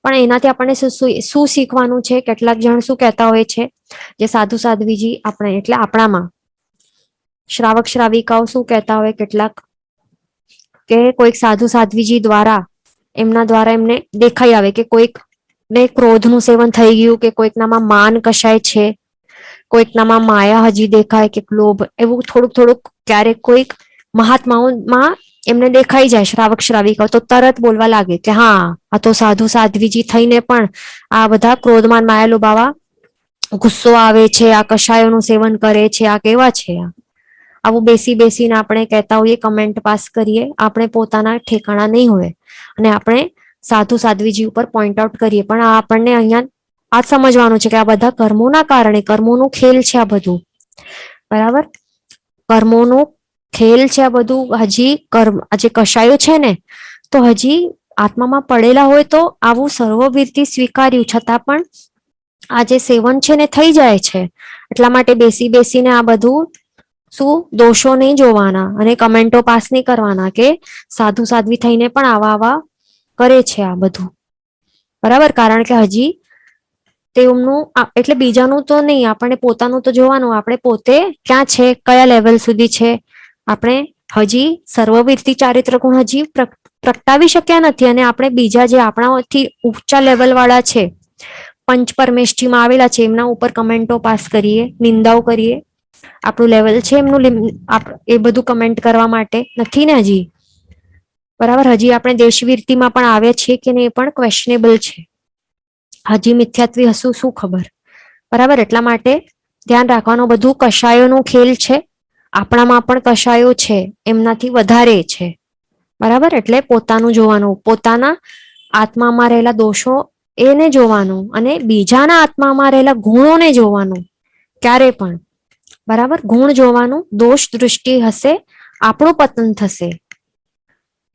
પણ એનાથી આપણને શું શીખવાનું છે. કેટલાક જણ શું કહેતા હોય છે, જે સાધુ સાધ્વીજી આપણે એટલે આપણામાં શ્રાવક શ્રાવિકાઓ શું કહેતા હોય કેટલાક, કે કોઈક સાધુ સાધ્વીજી દ્વારા એમના દ્વારા એમને દેખાઈ આવે કે કોઈક ને ક્રોધનું સેવન થઈ ગયું, કે કોઈકનામાં માન કશાય છે, કોઈકનામાં માયા હજી દેખાય કે લોભ, એવું થોડુંક થોડુંક ક્યારેક કોઈક મહાત્માઓમાં એમને દેખાઈ જાય શ્રાવક શ્રાવિકાઓ, તો તરત બોલવા લાગે કે હા આ તો સાધુ સાધ્વીજી થઈને પણ આ બધા ક્રોધમાન માયા લોભ આવા ગુસ્સો આવે છે, આ કષાયોનું સેવન કરે છે, આ કેવા છે. આવું બેસી બેસીને આપણે કહેતા હોઈએ, કમેન્ટ પાસ કરીએ, આપણે પોતાના ઠેકાણા નહીં હોય અને આપણે સાધુ સાધ્વીજી ઉપર પોઈન્ટ આઉટ કરીએ, પણ આ આપણને અહીંયા આ સમજવાનું છે કે આ બધા કર્મોના કારણે, કર્મોનું ખેલ છે આ બધું, બરાબર. કર્મોનું ખેલ છે આ બધું. હજી કર્મ જે કશાયો છે ને, તો હજી આત્મામાં પડેલા હોય તો આવું સર્વવીરથી સ્વીકાર્યું છતાં પણ આ જે સેવન છે ને થઈ જાય છે. એટલા માટે બેસી બેસીને આ બધું શું દોષો નહીં જોવાના અને કમેન્ટો પાસ નહીં કરવાના કે સાધુ સાધ્વી થઈને પણ આવા આવા કરે છે આ બધું, બરાબર. કારણ કે હજી તેમનું એટલે બીજાનું તો નહીં, આપણે પોતાનું તો જોવાનું, આપણે પોતે ક્યાં છે, કયા લેવલ સુધી છે. આપણે હજી સર્વવીરથી ચારિત્ર ગુણ હજી પ્રગટાવી શક્યા નથી, અને આપણે બીજા જે આપણાથી ઊંચા લેવલ વાળા છે, પંચ પરમેષ્ઠીમાં આવેલા છે, એમના ઉપર કમેન્ટો પાસ કરીએ, નિંદાઓ કરીએ. આપણું લેવલ છે એમનું એ બધું કમેન્ટ કરવા માટે નથી ને હજી, બરાબર. હજી આપણે દેશવીરતીમાં પણ આવ્યા છીએ કે નહીં એ પણ ક્વેશ્ચનેબલ છે. હજી મિથ્યાત્વી હશું શું ખબર, બરાબર. એટલા માટે ધ્યાન રાખવાનું, બધું કશાયોનું ખેલ છે. આપણામાં પણ કશાયો છે, એમનાથી વધારે છે, બરાબર. એટલે પોતાનું જોવાનું, પોતાના આત્મામાં રહેલા દોષો એને જોવાનું અને બીજાના આત્મામાં રહેલા ગુણોને જોવાનું ક્યારે પણ, બરાબર. ગુણ જોવાનું, દોષ દૃષ્ટિ હશે આપણું પતન થશે.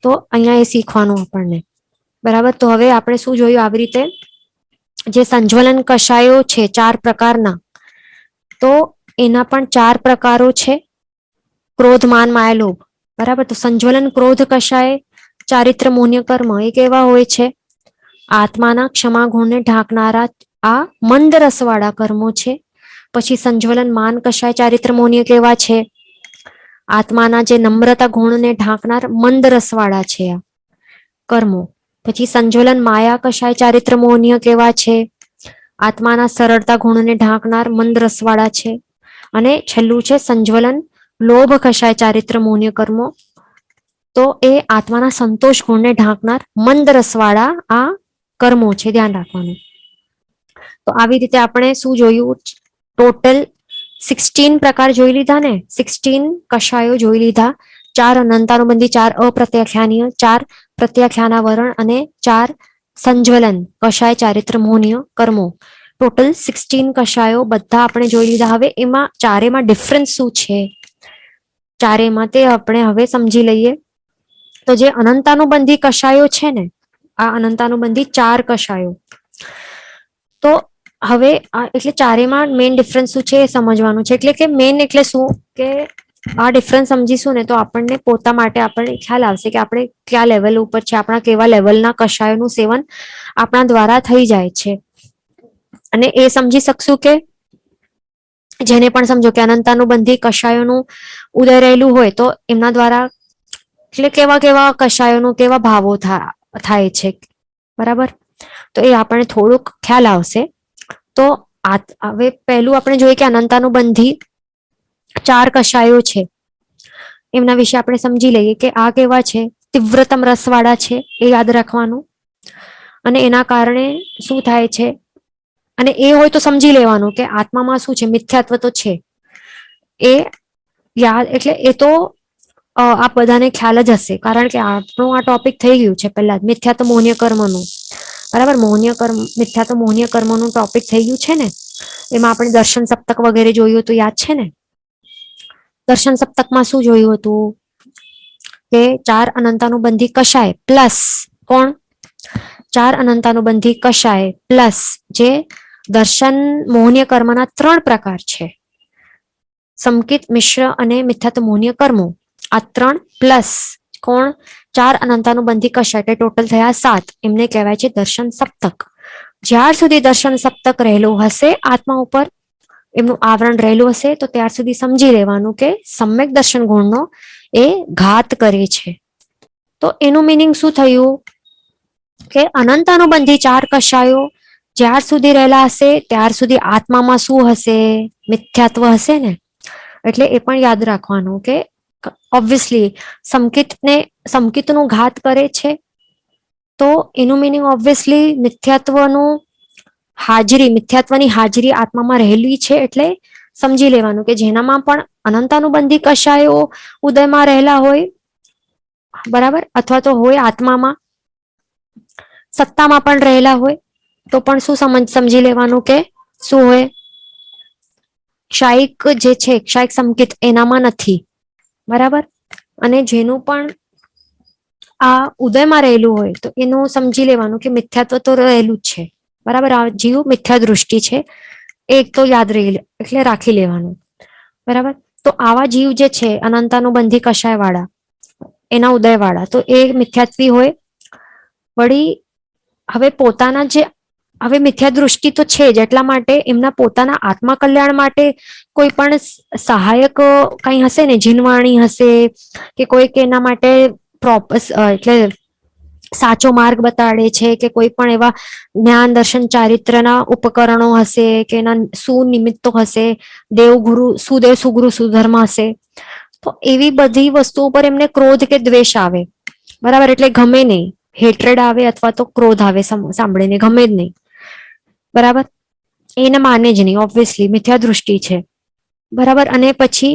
તો અહીંયા એ શીખવાનું આપણને, બરાબર. તો હવે આપણે શું જોયું, આવી રીતે જે સંજ્વલન કષાયો છે 4 પ્રકારના, તો એના પણ 4 પ્રકારો છે. ક્રોધ માન માયા લોભ, બરાબર. તો સંજ્વલન ક્રોધ કષાય ચારિત્ર મોન્ય કર્મ એ કેવા હોય છે, આત્માના ક્ષમા ગુણને ઢાંકનારા આ મંદ રસવાળા કર્મો છે. પછી સંજ્વલન માન કષાય ચારિત્ર મોન્ય કેવા છે, આત્માના જે નમ્રતા ગુણને ઢાંકનાર મંદ રસવાળા છે આ કર્મો. પછી સંજ્વલન માયા કષાય ચારિત્ર મોન્ય કેવા છે, આત્માના સરળતા ગુણને ઢાંકનાર મંદ રસવાળા છે. અને છેલ્લું છે સંજ્વલન લોભ કષાય ચારિત્ર મોન્ય કર્મો, તો એ આત્માના સંતોષ ગુણને ઢાંકનાર મંદ રસવાળા આ કર્મો છે. ધ્યાન રાખવાનું. તો આવી રીતે આપણે શું જોયું, ટોટલ 16 પ્રકાર જોઈ લીધા ને, 16 કષાયો જોઈ લીધા. 4 અનંતાનુબંધી, 4 અપ્રત્યાખ્યાનીય, 4 પ્રત્યાખ્યાનાવરણ અને 4 સંજ્વલન કષાય ચારિત્ર મોહનીય કર્મો. ટોટલ 16 કષાયો બધા આપણે જોઈ લીધા. હવે એમાં ચારેમાં ડિફરન્સ શું છે, ચારેમાં તે આપણે હવે સમજી લઈએ. તો જે અનંતાનુબંધી કષાયો છે ને, આ અનંતાનુબંધી 4 કષાયો, તો હવે એટલે ચારેમાં મેઇન ડિફરન્સ શું છે એ સમજવાનું છે. એટલે કે મેઇન એટલે શું, કે આ ડિફરન્સ સમજીશું ને તો આપણને પોતા માટે આપણને ખ્યાલ આવશે કે આપણે કયા લેવલ ઉપર છે, આપણા કેવા લેવલના કષાયોનું સેવન આપણા દ્વારા થઈ જાય છે. અને એ સમજી શકશું કે જેને પણ સમજો કે અનંતાનુબંધી કષાયોનું ઉદય રહેલું હોય તો એમના દ્વારા એટલે કેવા કેવા કષાયોનું કેવા ભાવો થાય છે, બરાબર. તો એ આપણને થોડુંક ખ્યાલ આવશે. તો હવે પહેલું આપણે જોઈએ કે અનંતાનુબંધી 4 કષાયો છે, એમના વિશે આપણે સમજી લઈએ કે આ કેવા છે, તીવ્રતમ રસવાળા છે, એ યાદ રાખવાનું. અને એના કારણે શું થાય છે, અને એ હોય તો સમજી લેવાનું કે આત્મામાં શું છે, મિથ્યાત્વ તો છે એ યાદ, એટલે એ તો આ બધાને ખ્યાલ જ હશે, કારણ કે આપણું આ ટોપિક થઈ ગયું છે પહેલા જ, મિથ્યાત્વ મોહનીય કર્મનું, બરાબર. મોહનીય કર્મ, મિથ્યાત્વ મોહનીય કર્મનું ટોપિક થઈ ગયું છે ને. એમાં આપણે દર્શન સપ્તક વગેરે જોયું હતું, યાદ છે ને. દર્શન સપ્તકમાં શું જોયું હતું કે 4 અનંતાનુબંધી કષાય પ્લસ કોણ, 4 અનંતાનુબંધી કષાય પ્લસ જે દર્શન મોહનીય કર્મના 3 પ્રકાર છે, સંકિત, મિશ્ર અને મિથ્યાત્વ મોહનીય કર્મો. આ 3 પ્લસ કોણ 4 અનંતાનુબંધી કષાય, એટલે ટોટલ થયા 7. એમને કહેવાય છે દર્શન સપ્તક. જ્યાર સુધી દર્શન સપ્તક રહેલું હશે આત્મા ઉપર, એમનું આવરણ રહેલું હશે તો ત્યાર સુધી સમજી લેવાનું કે સમ્યક દર્શન ગુણનો એ ઘાત કરે છે. તો એનું મિનિંગ શું થયું કે અનંતાનુબંધી ચાર કષાયો જ્યાર સુધી રહેલા હશે ત્યાર સુધી આત્મામાં શું હશે? મિથ્યાત્વ હશે ને. એટલે એ પણ યાદ રાખવાનું કે ઓબ્વિયસલી સમકિતનું ઘાત કરે છે તો એનું મિનિંગ ઓબ્વિયસલી મિથ્યાત્વની હાજરી આત્મામાં રહેલી છે. એટલે સમજી લેવાનું કે જેનામાં પણ અનંતાનુબંધી કશાયો ઉદયમાં રહેલા હોય, બરાબર, અથવા તો હોય આત્મામાં, સત્તામાં પણ રહેલા હોય તો પણ શું સમજી લેવાનું કે શું હોય? ક્ષાયિક જે છે, ક્ષાયિક સંકિત એનામાં નથી, બરાબર. અને જેનું પણ આ ઉદયમાં રહેલું હોય તો એનું સમજી લેવાનું કે મિથ્યાત્વ તો રહેલું જ છે, બરાબર. આ જીવ મિથ્યા દૃષ્ટિ છે, એક તો યાદ રહી એટલે રાખી લેવાનું, બરાબર. તો આવા જીવ જે છે અનંતાનુબંધી કષાય વાળા, એના ઉદય વાળા, તો એ મિથ્યાત્વી હોય. વળી હવે મિથ્યા દૃષ્ટિ તો છે જ, એટલા માટે એમના પોતાના આત્મા કલ્યાણ માટે કોઈ પણ સહાયક કઈ હશે ને, જીનવાણી હશે કે કોઈક એના માટે એટલે સાચો માર્ગ બતાડે છે કે કોઈ પણ એવા જ્ઞાન દર્શન ચારિત્રના ઉપકરણો હશે કે એના સુનિમિત્તો હશે, દેવગુરુ સુદેવ સુગુરુ સુધર્મ હશે. તો એવી બધી વસ્તુઓ પર એમને ક્રોધ કે દ્વેષ આવે, બરાબર. એટલે ગમે નહીં, હેટ્રેડ આવે અથવા તો ક્રોધ આવે, સાંભળીને ગમે જ નહીં, બરાબર. એને માને જ નહીં, ઓબ્વિયસલી મિથ્યા દૃષ્ટિ છે, બરાબર. અને પછી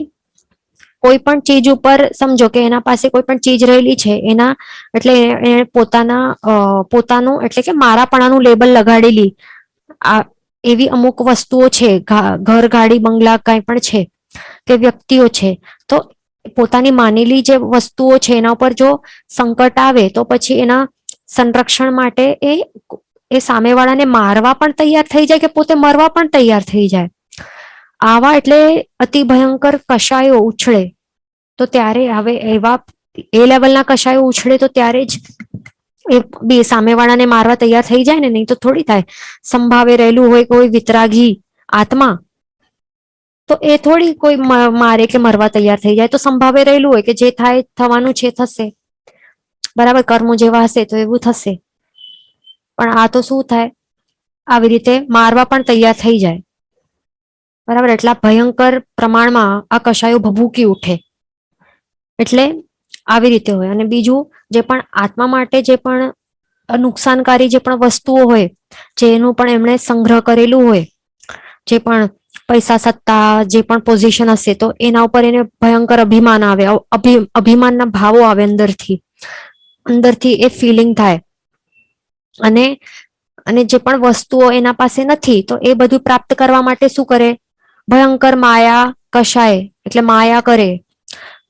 કોઈ પણ ચીજ ઉપર સમજો કે એના પાસે કોઈ પણ ચીજ રહેલી છે, એના એટલે એને પોતાનું એટલે કે મારાપણાનું લેબલ લગાડેલી આ એવી અમુક વસ્તુઓ છે, ઘર, ગાડી, બંગલા, કઈ પણ છે કે વ્યક્તિઓ છે, તો પોતાની માનેલી જે વસ્તુઓ છે એના ઉપર જો સંકટ આવે તો પછી એના સંરક્ષણ માટે એ સામેવાળાને મારવા પણ તૈયાર થઈ જાય કે પોતે મરવા પણ તૈયાર થઈ જાય. આવા એટલે અતિ ભયંકર કશાયો ઉછળે તો ત્યારે હવે એવા એ લેવલના કશાયો ઉછળે તો ત્યારે જ એ બે સામેવાળાને મારવા તૈયાર થઈ જાય ને, નહીં તો થોડી થાય. સંભાવે રહેલું હોય કોઈ વિતરાગી આત્મા તો એ થોડી કોઈ મારે કે મરવા તૈયાર થઈ જાય. તો સંભાવે રહેલું હોય કે જે થાય થવાનું છે થશે, બરાબર. કર્મો જેવા હશે તો એવું થશે. પણ આ તો શું થાય, આવી રીતે મારવા પણ તૈયાર થઈ જાય, બરાબર. એટલા ભયંકર પ્રમાણમાં આ કશાયો ભભૂકી ઉઠે. એટલે આવી રીતે હોય. અને બીજું, જે પણ આત્મા માટે જે પણ નુકસાનકારી જે પણ વસ્તુઓ હોય, જેનું પણ એમણે સંગ્રહ કરેલું હોય, જે પણ પૈસા, સત્તા, જે પણ પોઝિશન હશે, તો એના ઉપર એને ભયંકર અભિમાન આવે, અભિમાનના ભાવો આવે અંદરથી એ ફિલિંગ થાય. અને જે પણ વસ્તુઓ એના પાસે નથી તો એ બધું પ્રાપ્ત કરવા માટે શું કરે? ભયંકર માયા કશાય એટલે માયા કરે,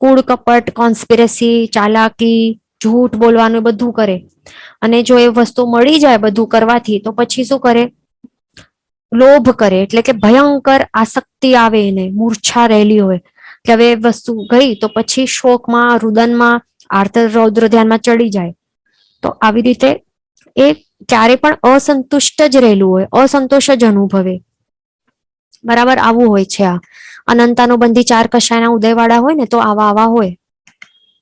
કૂડ કપટ, કોન્સ્પિરસી, ચાલાકી, જૂઠ બોલવાનું બધું કરે. અને જો એ વસ્તુ મળી જાય બધું કરવાથી તો પછી શું કરે? લોભ કરે, એટલે કે ભયંકર આસક્તિ આવે, એને મૂર્છા રહેલી હોય કે હવે વસ્તુ ગઈ તો પછી શોકમાં, રુદનમાં, રૌદ્ર ધ્યાનમાં ચડી જાય. તો આવી રીતે એ ક્યારે પણ અસંતુષ્ટ જ રહેલું હોય, અસંતોષ જ અનુભવે, બરાબર. આવું હોય છે આ અનંતાનુબંધી ચાર કશાયના ઉદયવાળા હોય ને, તો આવા હોય,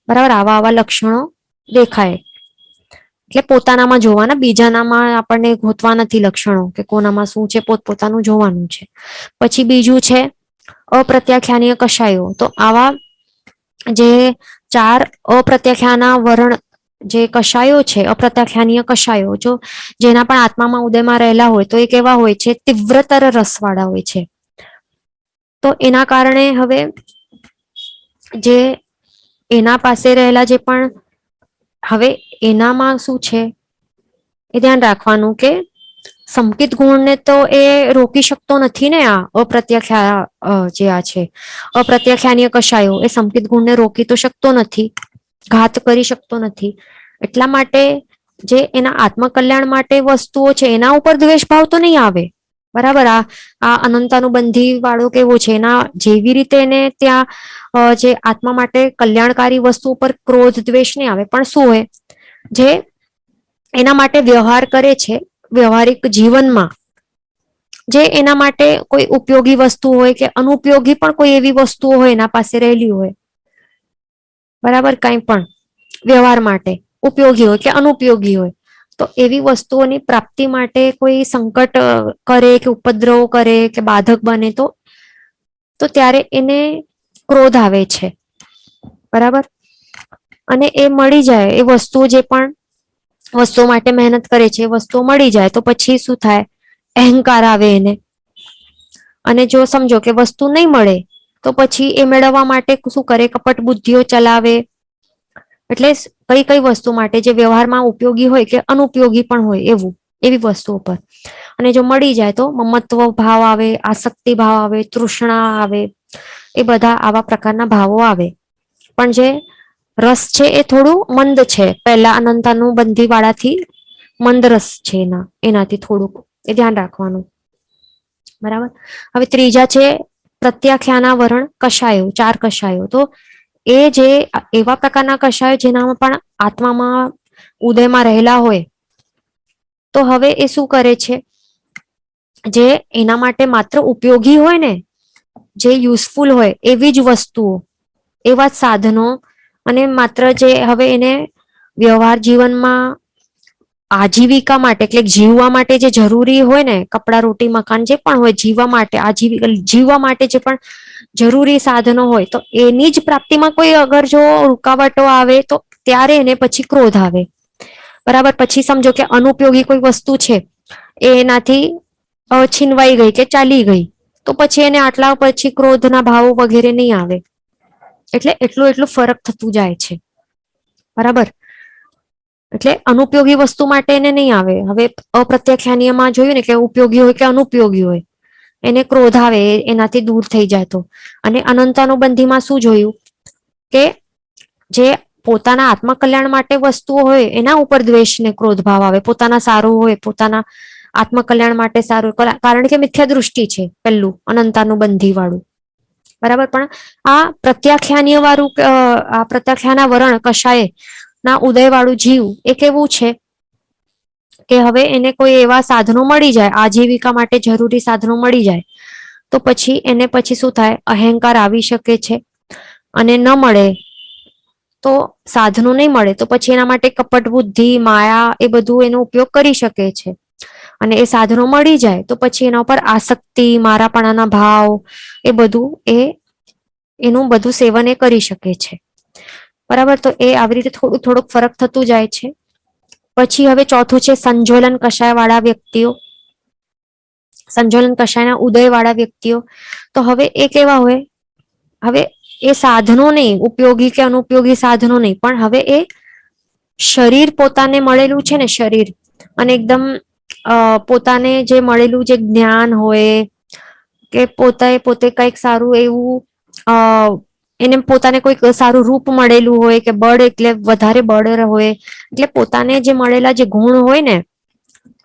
બરાબર. આવા લક્ષણો દેખાય. એટલે પોતાનામાં જોવાના, બીજાનામાં આપણને ગોતવા નથી લક્ષણો કે કોનામાં શું છે, પોતપોતાનું જોવાનું છે. પછી બીજું છે અપ્રત્યાખ્યાનીય કશાયો. તો આવા જે ચાર અપ્રત્યાખ્યાના વર્ણ જે કશાયો છે, અપ્રત્યાખ્યાનીય કશાયો, જેના પણ આત્મામાં ઉદયમાં રહેલા હોય તો એ કેવા હોય છે? તીવ્રતર રસવાળા હોય છે. તો એના કારણે હવે જે એના પાસે રહેલા જે પણ હવે એનામાં શું છે એ ધ્યાન રાખવાનું કે સંકિત ગુણને તો એ રોકી શકતો નથી ને. આ જે આ છે અપ્રત્યાખ્યાનીય કશાયો, એ સંકિત ગુણને રોકી તો શકતો નથી, ઘાત કરી શકતો નથી. એટલા માટે જે એના આત્મકલ્યાણ માટે વસ્તુઓ છે એના ઉપર દ્વેષ ભાવ તો નહીં આવે, બરાબર. આ અનંતાનુબંધી વાળો કેવો છે, એના જેવી રીતે એને ત્યાં જે આત્મા માટે કલ્યાણકારી વસ્તુ ઉપર ક્રોધ દ્વેષ નહીં આવે, પણ શું હોય, જે એના માટે વ્યવહાર કરે છે વ્યવહારિક જીવનમાં, જે એના માટે કોઈ ઉપયોગી વસ્તુ હોય કે અનુપયોગી પણ કોઈ એવી વસ્તુઓ હોય એના પાસે રહેલી હોય, બરાબર, કંઈ પણ વ્યવહાર માટે ઉપયોગી હોય કે અનુપયોગી હોય, તો એવી વસ્તુઓની પ્રાપ્તિ માટે કોઈ સંકટ કરે કે ઉપદ્રવ કરે કે બાધક બને તો ત્યારે એને ક્રોધ આવે છે, બરાબર. અને એ મળી જાય એ વસ્તુઓ, જે પણ વસ્તુઓ માટે મહેનત કરે છે એ વસ્તુઓ મળી જાય તો પછી શું થાય, અહંકાર આવે એને. અને જો સમજો કે વસ્તુ નહીં મળે તો પછી એ મેળવવા માટે શું કરે, કપટ બુદ્ધિઓ ચલાવે. એટલે કઈ કઈ વસ્તુ માટે જે વ્યવહારમાં ઉપયોગી હોય કે અનુપયોગી પણ હોય એવું, એવી વસ્તુઓ પર. અને જો મળી જાય તો મમત્વ ભાવ આવે, આસક્તિ ભાવ આવે, તૃષ્ણા આવે, એ બધા આવા પ્રકારના ભાવો આવે. પણ જે રસ છે એ થોડું મંદ છે, પહેલા અનંતાનું બંધી વાળાથી મંદ રસ છે એનાથી થોડુંક એ ધ્યાન રાખવાનું, બરાબર. હવે ત્રીજા છે પ્રત્યાખ્યાના વરણ કષાયો, 4 કષાયો. તો એ જે એવા પ્રકારના કષાયો જેનામાં પણ આત્મામાં ઉદયમાં રહેલા હોય, તો હવે એ શું કરે છે, જે એના માટે માત્ર ઉપયોગી હોય ને, જે યુઝફુલ હોય એવી જ વસ્તુઓ, એવા જ સાધનો, અને માત્ર જે હવે એને વ્યવહાર જીવનમાં આજીવિકા માટે એટલે જીવવા માટે જે જરૂરી હોય ને, કપડા રોટી મકાન જે પણ હોય જીવવા માટે, જીવવા માટે જે પણ જરૂરી સાધનો હોય, તો એની જ પ્રાપ્તિમાં કોઈ અગર જો રૂકાવટો આવે તો ત્યારે એને પછી ક્રોધ આવે, બરાબર. પછી સમજો કે અનુપયોગી કોઈ વસ્તુ છે એ એનાથી છીનવાઈ ગઈ કે ચાલી ગઈ, તો પછી એને આટલા પછી ક્રોધના ભાવો વગેરે નહીં આવે. એટલે એટલું ફરક થતું જાય છે, બરાબર. એટલે અનુપયોગી વસ્તુ માટે એને નહીં આવે. હવે અપ્રત્યાખ્યાનીયમાં જોયું ને કે ઉપયોગી હોય કે અનુપયોગી હોય, એને ક્રોધ આવે, એનાથી દૂર થઈ જાય તો. અને અનંતાનુબંધીમાં શું જોયું કે જે પોતાના આત્મકલ્યાણ માટે વસ્તુઓ હોય એના ઉપર દ્વેષ ને ક્રોધ ભાવ આવે, પોતાના સારું હોય, પોતાના આત્મકલ્યાણ માટે સારું, કારણ કે મિથ્યા દૃષ્ટિ છે પેલું અનંતાનુબંધી વાળું, બરાબર. પણ આ પ્રત્યાખ્યાનીય વાળું, આ પ્રત્યાખ્યાના વરણ કશાય ના ઉદય વાળું જીવ એ કેવું છે કે હવે એને કોઈ એવા સાધનો મળી જાય, આજીવિકા માટે જરૂરી સાધનો મળી જાય, તો પછી એને પછી શું થાય, અહંકાર આવી શકે છે. અને ન મળે તો સાધનો નહીં મળે તો પછી એના માટે કપટ બુદ્ધિ, માયા, એ બધું એનો ઉપયોગ કરી શકે છે. અને એ સાધનો મળી જાય તો પછી એના ઉપર આસક્તિ, મારાપણાના ભાવ, એ બધું એનું બધું સેવન એ કરી શકે છે, બરાબર. તો એ આવી રીતે થોડુંક ફરક થતું જાય છે. પછી હવે ચોથું છે સંજોલન કષાય વાળા વ્યક્તિઓ, સંજોલન કષાયના ઉદય વાળા વ્યક્તિઓ. તો હવે એ કેવા હોય, હવે એ સાધનો નહીં, ઉપયોગી કે અનુપયોગી સાધનો નહીં, પણ હવે એ શરીર પોતાને મળેલું છે ને, શરીર, અને એકદમ પોતાને જે મળેલું જે જ્ઞાન હોય કે પોતે કંઈક સારું એવું એને પોતાને કોઈક સારું રૂપ મળેલું હોય કે બળ, એટલે વધારે બળ હોય, એટલે પોતાને જે મળેલા જે ગુણ હોય ને,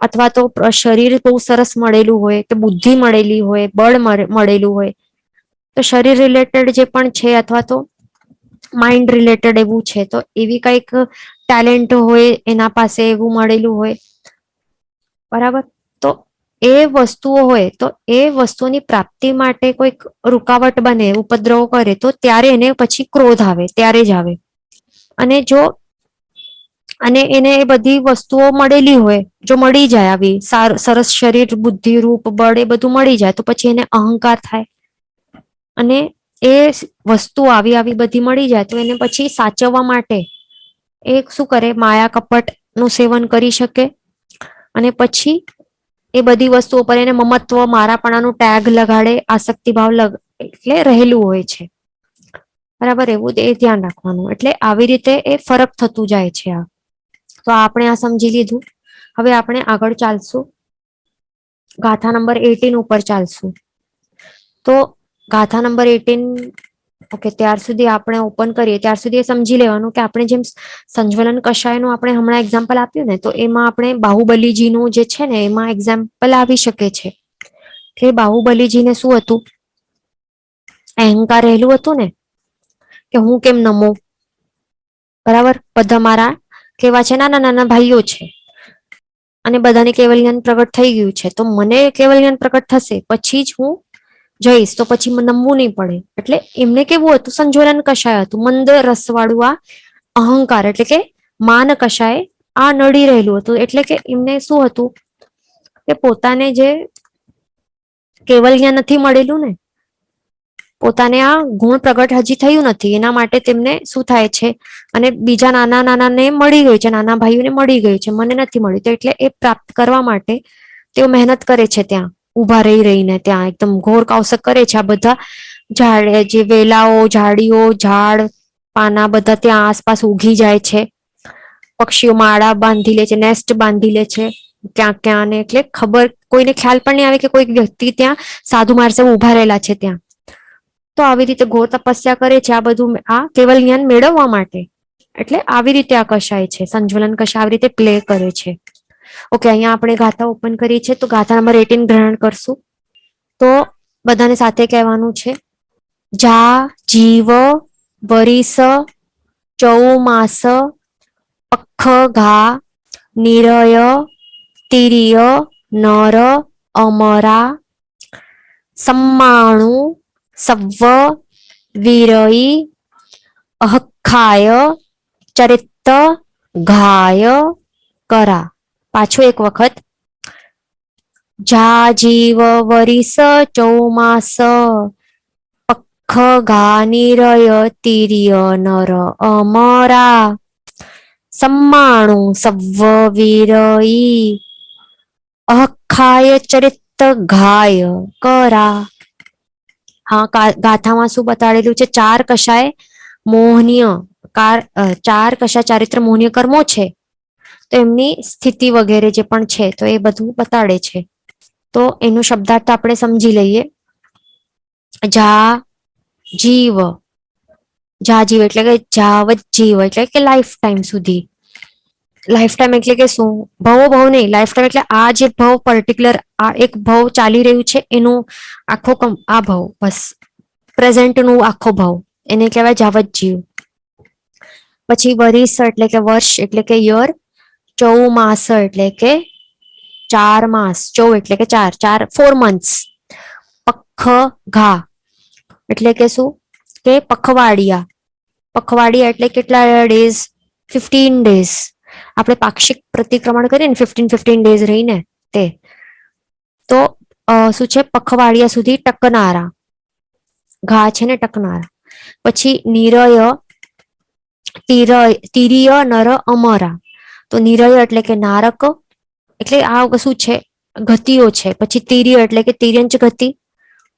અથવા તો શરીર બહુ સરસ મળેલું હોય કે બુદ્ધિ મળેલી હોય, બળ મળેલું હોય, તો શરીર રિલેટેડ જે પણ છે, અથવા તો માઇન્ડ રિલેટેડ એવું છે, તો એવી કંઈક ટેલેન્ટ હોય એના પાસે, એવું મળેલું હોય, બરાબર. તો એ વસ્તુઓ હોય તો એ વસ્તુની પ્રાપ્તિ માટે કોઈક રૂકાવટ બને, ઉપદ્રવ કરે, તો ત્યારે એને પછી ક્રોધ આવે, ત્યારે જ આવે. અને જો અને એને એ બધી વસ્તુઓ મળેલી હોય, જો મળી જાય આવી સરસ શરીર, બુદ્ધિ, રૂપ, બળ, એ બધું મળી જાય, તો પછી એને અહંકાર થાય. અને એ વસ્તુ આવી બધી મળી જાય તો એને પછી સાચવવા માટે એ શું કરે, માયા કપટ નું સેવન કરી શકે. અને પછી એ બધી વસ્તુઓ પર એને મમત્વ, મારાપણાનું ટેગ લગાડે, આસક્તિ ભાવ એટલે રહેલું હોય છે, બરાબર. એવું એ ધ્યાન રાખવાનું. એટલે આવી રીતે એ ફરક થતું જાય છે. આ તો આપણે આ સમજી લીધું. હવે આપણે આગળ ચાલશું, ગાથા નંબર 18 ઉપર ચાલશું. તો ગાથા નંબર 18, ઓકે, ત્યાર સુધી આપણે ઓપન કરીએ ત્યાર સુધી એ સમજી લેવાનું કે આપણે જેમ સંજ્વલન કષાયનું આપણે હમણાં એક્ઝામ્પલ આપ્યું ને, તો એમાં આપણે બાહુબલીજીનું જે છે ને, એમાં એક્ઝામ્પલ આવી શકે છે કે બાહુબલીજીને શું હતું, અહંકાર રહેલું હતું ને, કે હું કેમ નમો, બરાબર. બધા મારા કેવા છે, નાના નાના ભાઈઓ છે, અને બધાને કેવલ જ્ઞાન પ્રગટ થઈ ગયું છે, તો મને કેવલ જ્ઞાન પ્રગટ થશે પછી જ હું જઈશ, તો પછી નમવું નહીં પડે. એટલે એમને કેવું હતું, સંજોલન કશાય હતું, મંદ રસવાળું આ અહંકાર એટલે કે માન કશાય આ નડી રહેલું હતું. એટલે કે એમને શું હતું કે પોતાને જે કેવલ જ્ઞાન નથી મળેલું ને, પોતાને આ ગુણ પ્રગટ હજી થયું નથી, એના માટે તેમને શું થાય છે, અને બીજા નાના નાનાને મળી ગયું છે, નાના ભાઈઓને મળી ગયું છે, મને નથી મળ્યું. તો એટલે એ પ્રાપ્ત કરવા માટે તેઓ મહેનત કરે છે, ત્યાં ઉભા રહી રહીને ત્યાં એકદમ ઘોર કૌશક કરે છે. આ બધા ઝાડ જે વેલાઓ, ઝાડીઓ, ઝાડ પાના બધા ત્યાં આસપાસ ઉગી જાય છે, પક્ષીઓ માળા બાંધી લે છે, નેસ્ટ બાંધી લે છે ક્યાં ક્યાં, ને એટલે ખબર કોઈને ખ્યાલ પણ નહીં આવે કે કોઈ વ્યક્તિ ત્યાં સાધુ માણસે ઉભા રહેલા છે ત્યાં. તો આવી રીતે ઘોર તપસ્યા કરે છે, આ બધું આ કેવલ જ્ઞાન મેળવવા માટે. એટલે આવી રીતે આ કશાય છે, સંજ્વલન કશાય આવી રીતે પ્લે કરે છે. ઓકે, અહીંયા આપણે ગાથા ઓપન કરી છે, તો ગાથા નંબર 18 ગ્રહણ કરશું. તો બધાને સાથે કહેવાનું છે, જા જીવ વરીસ ચૌમાસ પખ ઘા નિરય તિર્ય નર અમરા સમ્માણુ સવ્વ વીરઈ અહખાય ચરિત ઘાય કરા. પાછું એક વખત, જા જીવ વરીસ ચૌમાસ પખ ઘા નિરય તિર્ય નર અમરા સમ્માણુ સવ્વ વીરઈ અહખાય ચરિત ઘાય કરા. હા, ગાથામાં શું બતાડેલું છે, ચાર કશાય મોહનીય ચાર કશાય ચારિત્ર મોહનીય કર્મો છે, તો એમની સ્થિતિ વગેરે જે પણ છે, તો એ બધું બતાડે છે. તો એનો શબ્દાર્થ આપણે સમજી લઈએ. જા જીવ, જા જીવ એટલે કે જાવત જીવ એટલે કે લાઈફ ટાઈમ સુધી. લાઈફ ટાઈમ એટલે કે શું, ભવો ભવ નહીં, લાઈફ ટાઈમ એટલે આ જે ભવ પર્ટિક્યુલર આ એક ભવ ચાલી રહ્યું છે એનું આખો આ ભવ, બસ પ્રેઝન્ટ નું આખો ભવ, એને કહેવાય જાવત જીવ. પછી વરિસ એટલે કે વર્ષ એટલે કે યર, ચૌમાસ એટલે કે 4 માસ, ચૌ એટલે કે 4 4 months, પખ ઘા એટલે કે શું કે પખવાડિયા, પખવાડિયા એટલે કેટલા ડેઝ, 15 days. આપણે પાક્ષિક પ્રતિક્રમણ કરીએ ને 15 ડેઝ રહીને તે, તો શું છે, પખવાડિયા સુધી ટકનારા, ઘા છે ને ટકનારા. પછી નિરય તિર્ય નર અમરા, તો નિરય એટલે કે નારક, એટલે આ શું છે ગતિઓ છે. પછી તિર્ય એટલે કે તિર્યંચ ગતિ,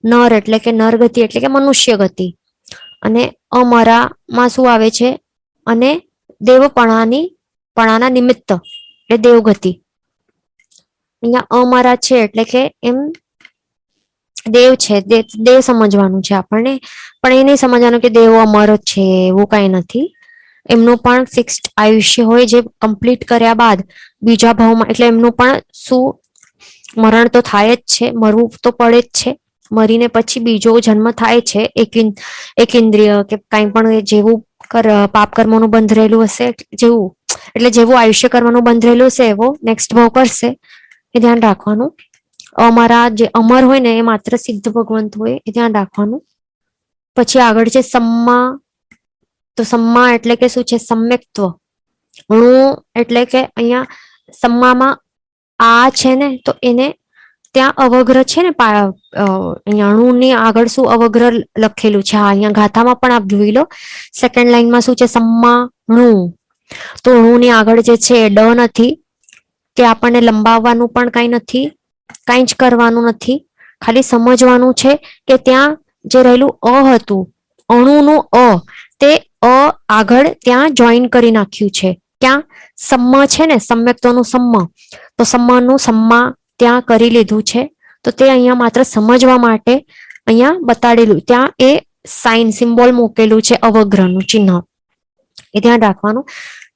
નર એટલે કે નર ગતિ એટલે કે મનુષ્ય ગતિ, અને અમરામાં શું આવે છે, અને દેવપણાના નિમિત્ત એટલે દેવગતિ. અહીંયા અમરા છે એટલે કે એમ દેવ છે, દેવ સમજવાનું છે આપણને, પણ એ નહીં સમજવાનું કે દેવો અમર જ છે, એવું કઈ નથી. એમનું પણ ફિક્સ્ડ આયુષ્ય હોય, જે કમ્પ્લીટ કર્યા બાદ બીજા ભાવમાં, એટલે એમનું પણ શું મરણ તો થાય જ છે, મરવું તો પડે જ છે, મરીને પછી બીજો જન્મ થાય છે, એક ઇન્દ્રિય કે કઈ પણ જેવું પાપ કર્મોનું બંધ રહેલું હશે જેવું, એટલે જેવું આયુષ્ય કરવાનું બંધ રહેલું હશે એવો નેક્સ્ટ ભાવ કરશે, એ ધ્યાન રાખવાનું. અમારા જે અમર હોય ને એ માત્ર સિદ્ધ ભગવંત હોય, એ ધ્યાન રાખવાનું. પછી આગળ છે सम्मा, તો सम्मा એટલે કે શું છે, સમ્યક્ત્વ. ણું એટલે કે અહીંયા सम्माમાં આ છે ને, તો એને ત્યાં અવગ્રહ છે ને, અહીંયા અણુની આગળ શું અવગ્રહ લખેલું છે. હા, અહીંયા ગાથામાં પણ આપ જોઈ લો, સેકન્ડ લાઈનમાં શું છે, सम्मा ણું, તો ણુની આગળ જે છે એ ડ નથી, કે આપણને લંબાવવાનું પણ કઈ નથી, કઈ જ કરવાનું નથી, ખાલી સમજવાનું છે કે ત્યાં જે રહેલું અ હતું, અણુનું અ, તે અ આગળ ત્યાં જોઈન કરી નાખ્યું છે. ક્યાં સમ્મ છે ને, સમ્યક્ત્વનું સમ્મ, તો સમ્મનું સમ્મા ત્યાં કરી લીધું છે. તો તે અહીંયા માત્ર સમજવા માટે અહીંયા બતાડેલું, ત્યાં એ સાઇન સિમ્બોલ મૂકેલું છે અવગ્રહનું ચિહ્ન, એ ધ્યાન રાખવાનું.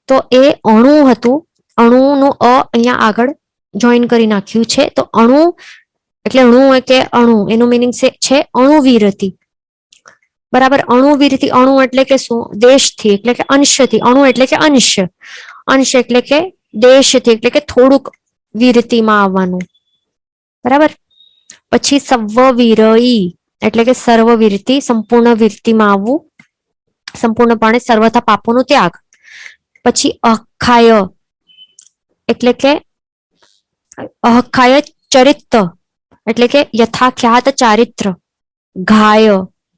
તો એ અણુ હતું, અણુનું અ અહીંયા આગળ જોઈન કરી નાખ્યું છે. તો અણુ એટલે અણુ કે અણુ, એનું મિનિંગ છે અણુવીરતિ. બરાબર, અણુવીરતિ, અણુ એટલે કે શું, દેશથી એટલે કે અંશથી, અણુ એટલે કે અંશ, અંશ એટલે કે દેશથી એટલે કે થોડુંક વીરતીમાં આવવાનું. બરાબર. પછી સવ્વ વીરઈ એટલે કે સર્વ વીરતી, સંપૂર્ણ વીરતીમાં આવવું, સંપૂર્ણપણે સર્વથા પાપોનો ત્યાગ. પછી અખાય એટલે કે અખાય ચરિત્ર એટલે કે યથાખ્યાત ચારિત્ર. ઘાય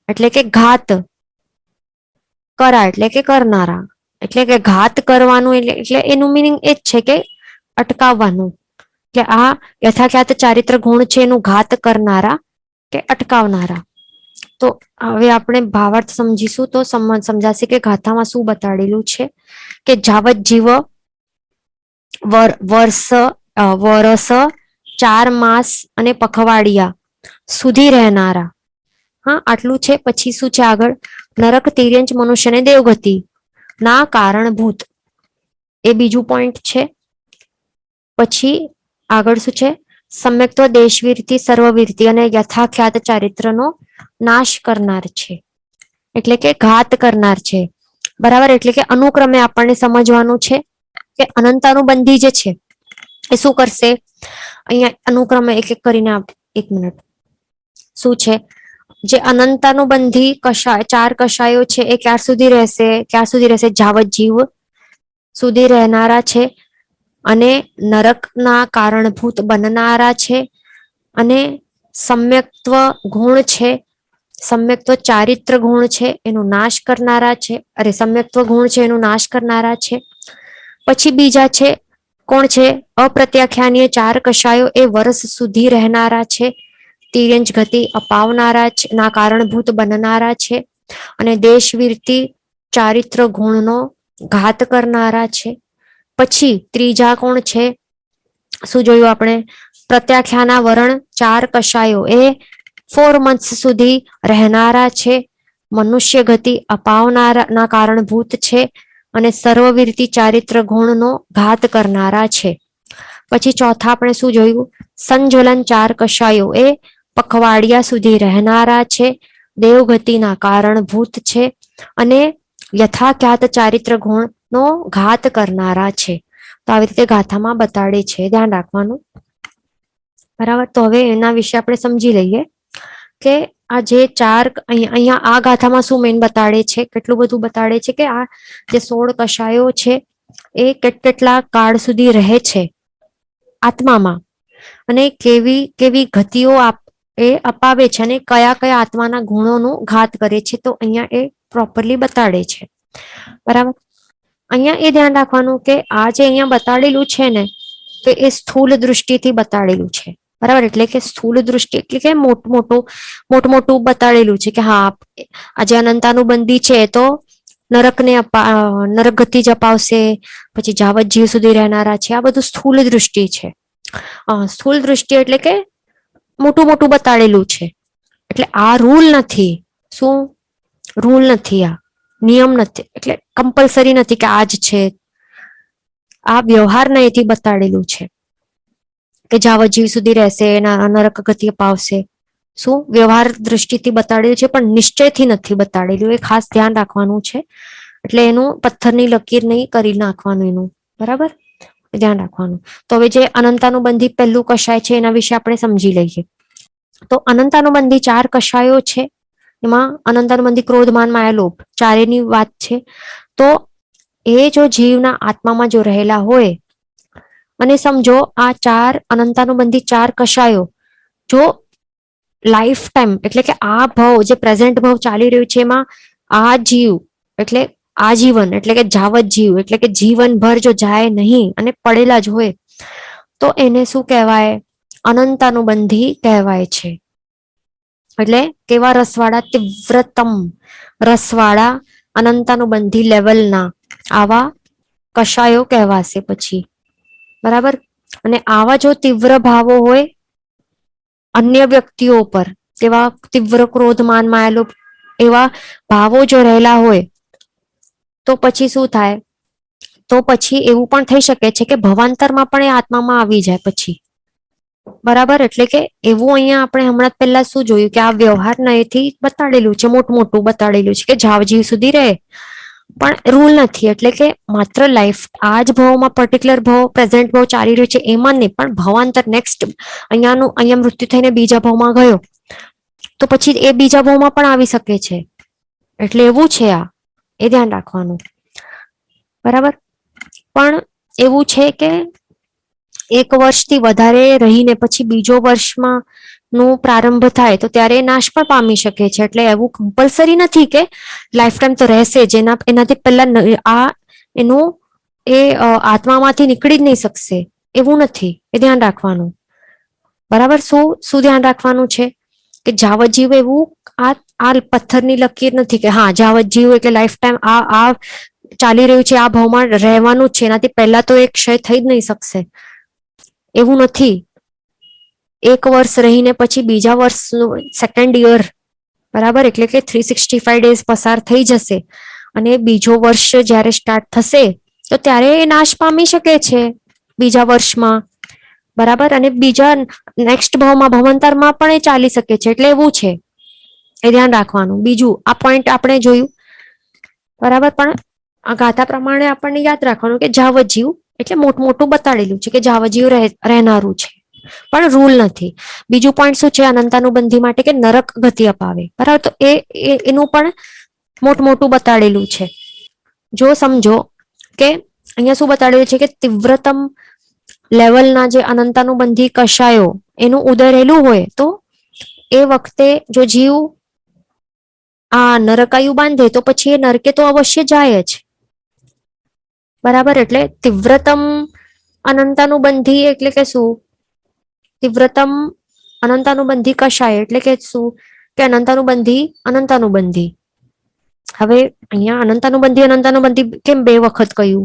એટલે કે ઘાત, કરા એટલે કે કરનારા, એટલે કે ઘાત કરવાનું એટલે એનું મિનિંગ એ જ છે કે અટકાવવાનું, કે આ યથાખ્યાત ચારિત્ર ગુણ છે એનું ઘાત કરનારા કે અટકાવનારા. તો હવે આપણે ભાવાર્થ સમજીશું તો સમજાશે કે ગાથામાં શું બતાડેલું છે, કે જાવત જીવ વરસ 4 માસ અને પખવાડિયા સુધી રહેનારા. હા, આટલું છે. પછી શું છે આગળ? નરક, તિર્યંચ, મનુષ્ય ને દેવગતિ ના કારણભૂત, એ બીજું પોઈન્ટ છે. પછી આગળ શું છે? સમ્યક્ત્વ, દેશવીરથી, સર્વવીરથી અને યથાખ્યાત ચારિત્રનો નાશ કરનાર છે, એટલે કે ઘાત કરનાર છે. બરાબર. એટલે કે અનુક્રમે આપણને સમજવાનું છે કે અનંતાનુબંધી જે છે એ શું કરશે? અહીંયા અનુક્રમે એક એક કરીને, એક મિનિટ, શું છે? જે અનંતાનુબંધી કષાય, 4 કષાયો છે એ ક્યાર સુધી રહેશે? ક્યાં સુધી રહેશે? જાવત જીવ સુધી રહેનારા છે, અને નરકના કારણભૂત બનનારા છે, અને સમ્યક્ત્વ ગુણ છે, સમ્યક્ત્વ ચારિત્ર ગુણ છે એનો નાશ કરનારા છે, અરે સમ્યક્ત્વ ગુણ છે એનો નાશ કરનારા છે. પછી બીજા છે, કોણ છે? અપ્રત્યાખ્યાનીય 4 કષાયો, એ વર્ષ સુધી રહેનારા છે, તિર્યંચ ગતિ અપાવનારા ના કારણભૂત બનનારા છે, અને દેશવીરતી ચારિત્ર ગુણનો ઘાત કરનારા છે. પછી ત્રીજા કોણ છે? શું જોયું આપણે? પ્રત્યાખ્યાના વરણ 4 કષાયો, એ 4 મંથ્સ સુધી રહેનારા છે, મનુષ્ય ગતિ અપાવનારા ના કારણભૂત છે, અને સર્વવીરતી ચારિત્ર ગુણનો ઘાત કરનારા છે. પછી ચોથા આપણે શું જોયું? સંજ્વલન 4 કષાયો, એ પખવાડિયા સુધી રહેનારા છે, દેવગતિના કારણભૂત છે, અને યથાખ્યાત ચારિત્ર ગુણનો ઘાત કરનારા છે. તો આવી રીતે ગાથામાં બતાડે છે, ધ્યાન રાખવાનું. બરાબર. તો હવે એના વિશે આપણે સમજી લઈએ કે આ જે 4 અહીંયા આ ગાથામાં શું મેન બતાડે છે, કેટલું બધું બતાડે છે કે આ જે 16 કષાયો છે એ કેટલા કાળ સુધી રહે છે આત્મામાં, અને કેવી કેવી ગતિઓ એ અપાવે છે, અને કયા કયા આત્માના ગુણોનું ઘાત કરે છે. તો અહીંયા એ પ્રોપરલી બતાડે છે. બરાબર. અહીંયા એ ધ્યાન રાખવાનું કે આ જે અહીંયા બતાડેલું છે ને, તો એ સ્થૂળ દ્રષ્ટિથી બતાડેલું છે. બરાબર. એટલે કે સ્થૂળ દ્રષ્ટિ એટલે કે મોટું બતાડેલું છે કે હા, આજે અનંતાનુબંધી છે તો નરક ગતિ જ અપાવશે, પછી જાવત જીવ સુધી રહેનારા છે. આ બધું સ્થૂળ દૃષ્ટિ છે. સ્થૂળ દૃષ્ટિ એટલે કે મોટું બતાડેલું છે. એટલે આ રૂલ નથી. શું રૂલ નથી? આ નિયમ નથી, એટલે કમ્પલસરી નથી કે આ જ છે. આ વ્યવહારના એથી બતાડેલું છે કે જાવત જીવ સુધી રહેશે, નરક ગતિ અપાવશે. શું વ્યવહાર દૃષ્ટિથી બતાડેલું છે, પણ નિશ્ચયથી નથી બતાડેલું. એ ખાસ ધ્યાન રાખવાનું છે. એટલે એનું પથ્થરની લકીર નહીં કરી નાખવાનું એનું. બરાબર. ધ્યાન રાખવાનું. તો હવે જે અનંતાનુબંધી પહેલું કષાય છે એના વિશે આપણે સમજી લઈએ. તો અનંતાનુબંધી 4 કષાયો છે. એમાં અનંતાનુબંધી ક્રોધ, માન, માયા, લોભ, ચારેની વાત છે. તો એ જો જીવના આત્મામાં જો રહેલા હોય, અને સમજો આ 4 અનંતાનુબંધી 4 કષાયો જો લાઈફ ટાઈમ એટલે કે આ ભાવ જે પ્રેઝન્ટ ભાવ ચાલી રહ્યું છે એમાં આ જીવ એટલે આજીવન એટલે કે જાવત જીવ એટલે કે જીવનભર જો જાય નહીં અને પડેલા જ હોય, તો એને શું કહેવાય? અનંતાનુબંધી કહેવાય છે. એટલે કેવા રસવાળા? તીવ્રતમ રસવાળા અનંતાનુબંધી લેવલના આવા કષાયો કહેવાશે પછી. બરાબર. અને આવા જો તીવ્ર ભાવો હોય અન્ય વ્યક્તિઓ પર, તેવા તીવ્ર ક્રોધ, માન, માયા, લોભ એવા ભાવો જો રહેલા હોય, તો પછી શું થાય? તો પછી એવું પણ થઈ શકે છે કે ભવાંતરમાં પણ એ આત્મામાં આવી જાય પછી. બરાબર. એટલે કે એવું અહીંયા આપણે હમણાં પહેલા શું જોયું કે આ વ્યવહારના એથી બતાડેલું છે, મોટું બતાડેલું છે કે જાવ જીવ સુધી રહે, પણ રૂલ નથી. એટલે કે માત્ર લાઈફ આ જ ભાવમાં પર્ટિક્યુલર ભાવ પ્રેઝન્ટ ભાવ ચાલી રહ્યો છે એમાં નહીં, પણ ભાવાંતર નેક્સ્ટ અહીંયા મૃત્યુ થઈને બીજા ભાવમાં ગયો તો પછી એ બીજા ભાવમાં પણ આવી શકે છે. એટલે એવું છે આ, એ ધ્યાન રાખવાનું. બરાબર. પણ એવું છે કે 1 વર્ષથી વધારે રહીને પછી બીજો વર્ષમાં નું પ્રારંભ થાય તો ત્યારે નાશ પણ પામી શકે છે. એટલે એવું કમ્પલસરી નથી કે લાઈફ ટાઈમ તો રહેશે જ, એનાથી પહેલા આ એનું એ આત્મામાંથી નીકળી જ નહીં શકશે એવું નથી. એ ધ્યાન રાખવાનું. બરાબર. શું શું ધ્યાન રાખવાનું છે કે જાવત જીવ એવું આ આ પથ્થરની લકીર નથી કે હા જાવત જીવ એટલે લાઈફ ટાઈમ આ ચાલી રહ્યું છે, આ ભાવમાં રહેવાનું જ છે, એનાથી પહેલા તો એ ક્ષય થઈ જ નહીં શકશે એવું નથી. 1 વર્ષ રહીને પછી બીજા વર્ષનું સેકન્ડ યર, બરાબર, એટલે કે 365 ડેઝ પસાર થઈ જશે અને બીજો વર્ષ જ્યારે સ્ટાર્ટ થશે તો ત્યારે એ નાશ પામી શકે છે બીજા વર્ષમાં. બરાબર. અને બીજા નેક્સ્ટ ભાવમાં ભવંતરમાં પણ એ ચાલી શકે છે. એટલે એવું છે, એ ધ્યાન રાખવાનું. બીજું આ પોઈન્ટ આપણે જોયું. બરાબર. પણ આ ગાથા પ્રમાણે આપણને યાદ રાખવાનું કે જાવત જીવ એટલે મોટું બતાડેલું છે કે જાવત જીવ રહેનારું છે, પણ રૂલ નથી. બીજું પોઈન્ટ શું છે અનંતાનુબંધી માટે કે નરક ગતિ અપાવે. બરાબર. તો એનું પણ મોટું બતાડેલું છે. જો સમજો કે અહીંયા શું બતાડેલું છે કે તીવ્રતમ લેવલના જે અનંતાનુબંધી કશાયો એનું ઉદય રહેલું હોય તો એ વખતે જો જીવ આ નરકાયુ બાંધે તો પછી એ નરકે તો અવશ્ય જાય જ. બરાબર. એટલે તીવ્રતમ અનંતાનુબંધી એટલે કે શું? તીવ્રતમ અનંતાનુબંધી કશાય એટલે કે શું કે અનંતાનુબંધી. હવે અહીંયા અનંતાનુબંધી કેમ 2 વખત કહ્યું?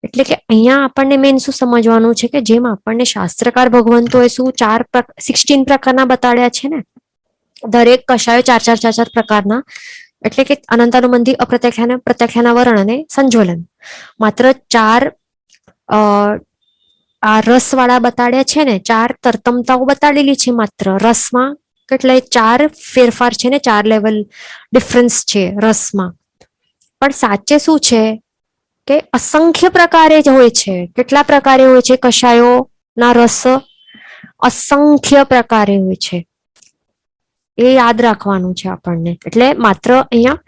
એટલે કે અહીંયા આપણને મેન શું સમજવાનું છે કે જેમ આપણને શાસ્ત્રકાર ભગવંતોએ શું 16 પ્રકારના બતાડ્યા છે ને, દરેક કશાયો 4 પ્રકારના. એટલે કે અનંતાનુબંધી, અપ્રત્યખ્યાન, પ્રત્યખ્યાના વર્ણ અને સંજોલન. માત્ર 4 આ રસ વાળા બતાડ્યા છે ને, 4 તરતમતાઓ બતાડેલી છે માત્ર રસમાં. કેટલાય 4 ફેરફાર છે ને, 4 લેવલ ડિફરન્સ છે રસમાં. પણ સાચે શું છે કે અસંખ્ય પ્રકારે જ હોય છે. કેટલા પ્રકારે હોય છે કશાયો ના રસ? અસંખ્ય પ્રકારે હોય છે. એ યાદ રાખવાનું છે આપણને. એટલે માત્ર અહીંયા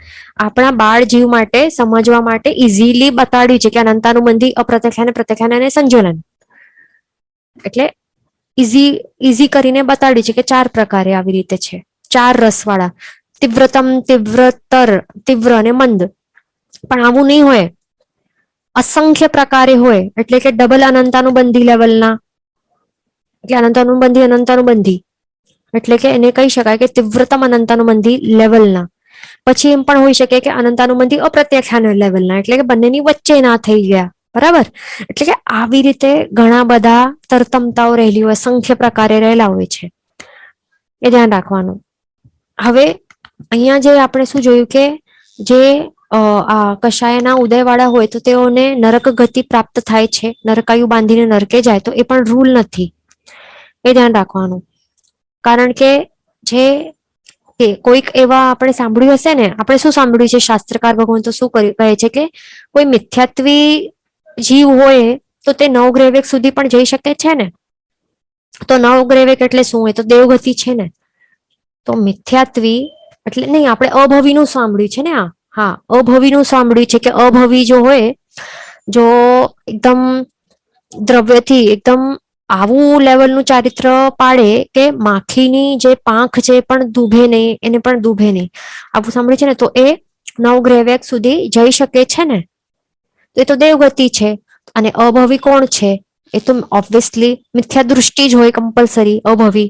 આપણા બાળ જીવ માટે સમજવા માટે ઇઝીલી બતાડ્યું છે કે અનંતાનુબંધી, અપ્રત્યખ્યાન, પ્રત્યખ્યાન અને સંજોલન. એટલે ઈઝી કરીને બતાડ્યું છે કે 4 પ્રકારે આવી રીતે છે. 4 રસવાળા, તીવ્રતમ, તીવ્રતર, તીવ્ર અને મંદ. પણ આવું નહીં હોય, અસંખ્ય પ્રકારે હોય. એટલે કે ડબલ અનંતાનુબંધી લેવલના, એટલે અનંતાનુબંધી એટલે કે એને કહી શકાય કે તીવ્રતમ અનંતાનુબંધી લેવલના. પછી એમ પણ હોઈ શકે કે અનંતાનુબંધી અપ્રત્યખ્યાન લેવલના, એટલે કે બંનેની વચ્ચે ના થઈ ગયા. બરાબર. એટલે કે આવી રીતે ઘણા બધા તરતમતાઓ રહેલી હોય, અસંખ્ય પ્રકારે રહેલા હોય છે. એ ધ્યાન રાખવાનું. હવે અહીંયા જે આપણે શું જોયું કે જે આ કશાયના ઉદયવાળા હોય તો તેઓને નરક ગતિ પ્રાપ્ત થાય છે, નરકાયુ બાંધીને નરકે જાય, તો એ પણ રૂલ નથી. એ ધ્યાન રાખવાનું. કારણ કે જે કોઈક એવા આપણે સાંભળ્યું હશે ને, આપણે શું સાંભળ્યું છે શાસ્ત્રકાર ભગવાન તો શું કહે છે કે કોઈ મિથ્યાત્વી જીવ હોય તો તે 9 ગ્રેવેક સુધી પણ જઈ શકે છે ને. તો 9 ગ્રેવેક એટલે શું હોય? તો દેવગતિ છે ને. તો મિથ્યાત્વી એટલે નહીં, આપણે અભવીનું સાંભળ્યું છે ને. હા, અભવીનું સાંભળ્યું છે કે અભવી જો હોય, જો એકદમ દ્રવ્યથી એકદમ આવું લેવલનું ચારિત્ર પાડે કે માખીની જે પાંખ છે પણ ડૂબે નહીં, એને પણ ડૂબે નહીં, આવું સાંભળ્યું છે ને, તો એ 9 ગ્રેવેક સુધી જઈ શકે છે ને. એ તો દેવગતિ છે. અને અભવી કોણ છે? એ તો ઓબ્વિયસલી મિથ્યા દૃષ્ટિ જ હોય, કમ્પલસરી અભવી.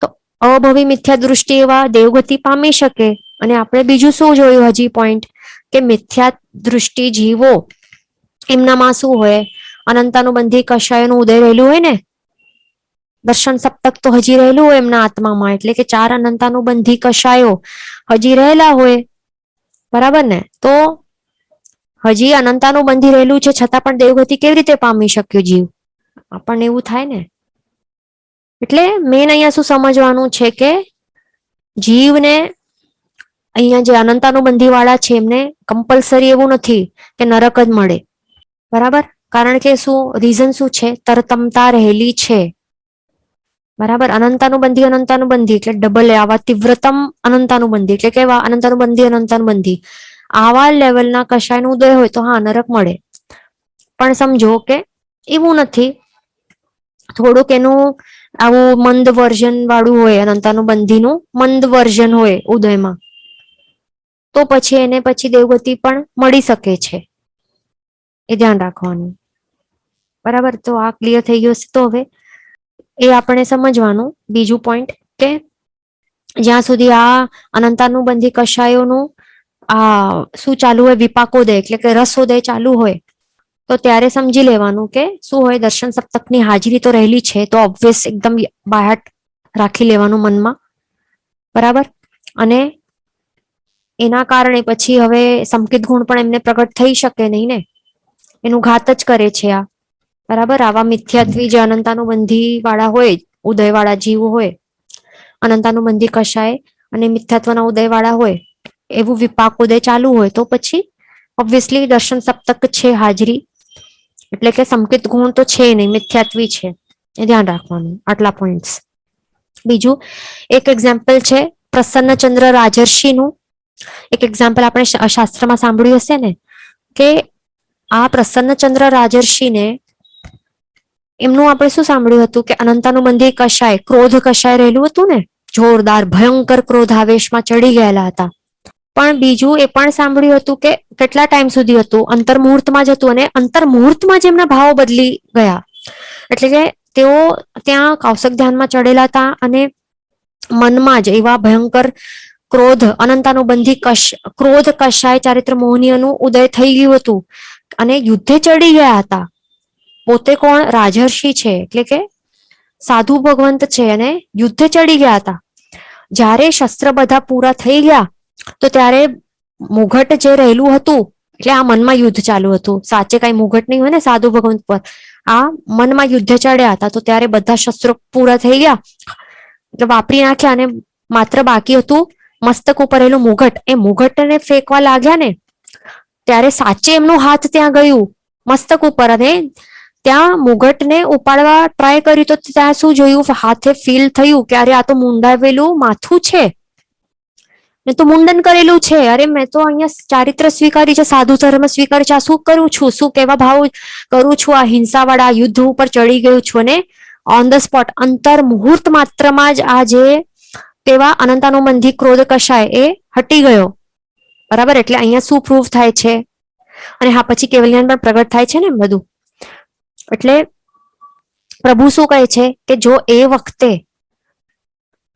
તો અભવી મિથ્યા દૃષ્ટિ એવા દેવગતિ પામી શકે. અને આપણે બીજું શું જોયું હજી પોઈન્ટ કે મિથ્યા દૃષ્ટિ જીવો એમનામાં શું હોય? અનંતાનુબંધી કશાયનું ઉદય રહેલું હોય ને, દર્શન સપ્તક તો હજી રહેલું હોય એમના આત્મામાં. એટલે કે 4 અનંતાનુબંધી કશાયો હજી રહેલા હોય. બરાબર ને. તો હજી અનંતાનુબંધી રહેલું છે છતાં પણ દેવગતિ કેવી રીતે પામી શક્યો જીવ? આપણને એવું થાય ને. એટલે મેન અહીંયા શું સમજવાનું છે કે જીવને અહીંયા જે અનંતાનુબંધી વાળા છે એમને કમ્પલસરી એવું નથી કે નરક જ મળે, બરાબર? કારણ કે શું રીઝન શું છે? તરતમતા રહેલી છે, બરાબર? અનંતાનુબંધી એટલે ડબલ આવા તીવ્રતમ અનંતાનુબંધી એટલે કેવા અનંતાનુબંધી આવા લેવલના કશાયનો ઉદય હોય તો હા નરક મળે. પણ સમજો કે એવું નથી, થોડુંક એનું આવું મંદ વર્ઝન વાળું હોય, અનંતાનુબંધીનું મંદ વર્ઝન હોય ઉદયમાં, તો પછી એને પછી દેવગતિ પણ મળી શકે છે, એ ધ્યાન રાખવાનું, બરાબર? તો આ ક્લિયર થઈ ગયું છે. તો હવે એ આપણે સમજવાનું બીજું પોઈન્ટ કે જ્યાં સુધી આ અનંતાનુબંધી કશાયોનું આ શું ચાલુ હોય, વિપાકોદય એટલે કે રસોદય ચાલુ હોય, તો ત્યારે સમજી લેવાનું કે શું હોય, દર્શન સપ્તકની હાજરી તો રહેલી છે, તો ઓબ્વિયસ એકદમ બાહટ રાખી લેવાનું મનમાં, બરાબર? અને એના કારણે પછી હવે સંકેત ગુણ પણ એમને પ્રગટ થઈ શકે નહીં ને, એનું ઘાત જ કરે છે આ, બરાબર? આવા મિથ્યાત્વી જે અનંતાનુબંધી વાળા હોય, ઉદય વાળા જીવ હોય, અનંતાનુબંધી કશાય અને મિથ્યાત્વના ઉદય વાળા હોય, એવું વિપાક ઉદય ચાલુ હોય, તો પછી ઓબ્વિયસલી દર્શન સપ્તક છે હાજરી, એટલે કે સંકેત ગુણ તો છે નહીં, મિથ્યાત્વી છે, એ ધ્યાન રાખવાનું. આટલા પોઈન્ટ્સ. બીજું એક એક્ઝામ્પલ છે પ્રસન્નચંદ્ર રાજર્ષિનું. એક એક્ઝામ્પલ આપણે શાસ્ત્રમાં સાંભળ્યું હશે ને કે આ પ્રસન્નચંદ્ર રાજર્ષિને એમનું આપણે શું સાંભળ્યું હતું કે અનંતાનુબંધી કશાય, ક્રોધ કશાય રહેલું હતું ને, જોરદાર ભયંકર ક્રોધ આવેશમાં ચડી ગયેલા હતા. પણ બીજું એ પણ સાંભળ્યું હતું કે કેટલા ટાઈમ સુધી હતું, અંતર્મુહૂર્તમાં જ હતું, અને અંતર્મુહૂર્તમાં જ એમના ભાવો બદલી ગયા. એટલે કે તેઓ ત્યાં કૌશક ધ્યાનમાં ચડેલા હતા અને મનમાં જ એવા ભયંકર ક્રોધ, અનંતાનુબંધી ક્રોધ કશાય ચારિત્ર મોહનીયનું ઉદય થઈ ગયું હતું અને યુદ્ધે ચડી ગયા હતા. પોતે કોણ? રાજર્ષિ છે, એટલે કે સાધુ ભગવંત છે, અને યુદ્ધે ચડી ગયા હતા. જ્યારે શસ્ત્ર બધા પૂરા થઈ ગયા તો ત્યારે મુઘટ જે રહેલું હતું, એટલે આ મનમાં યુદ્ધ ચાલુ હતું, સાચે કઈ મુઘટ નહીં હોય ને સાધુ ભગવંત પર, આ મનમાં યુદ્ધ ચડ્યા હતા. તો ત્યારે બધા શસ્ત્રો પૂરા થઈ ગયા, એટલે વાપરી નાખ્યા, અને માત્ર બાકી હતું મસ્તક ઉપર રહેલું મુઘટ. એ મુઘટને ફેંકવા લાગ્યા ને ત્યારે સાચે એમનું હાથ ત્યાં ગયું મસ્તક ઉપર, અને ત્યાં મુઘટને ઉપાડવા ટ્રાય કર્યું તો ત્યાં શું જોયું, હાથે ફીલ થયું કે અરે આ તો મુંડાવેલું માથું છે, મેં તો મુંડન કરેલું છે, અરે મેં તો અહીંયા ચારિત્ર સ્વીકારી છે, સાધુ ધર્મ સ્વીકારી છે, આ શું કરું છું, શું કેવા ભાવ કરું છું, આ હિંસા વાળા યુદ્ધ ઉપર ચડી ગયું છું, અને ઓન ધ સ્પોટ અંતર મુહૂર્ત માત્રમાં જ આ જે કેવા અનંતાનુબંધી ક્રોધ કશાય એ હટી ગયો, બરાબર? એટલે અહીંયા શું પ્રૂફ થાય છે, અને હા પછી કેવલ્યાન પણ પ્રગટ થાય છે ને બધું. એટલે પ્રભુ શું કહે છે કે જો એ વખતે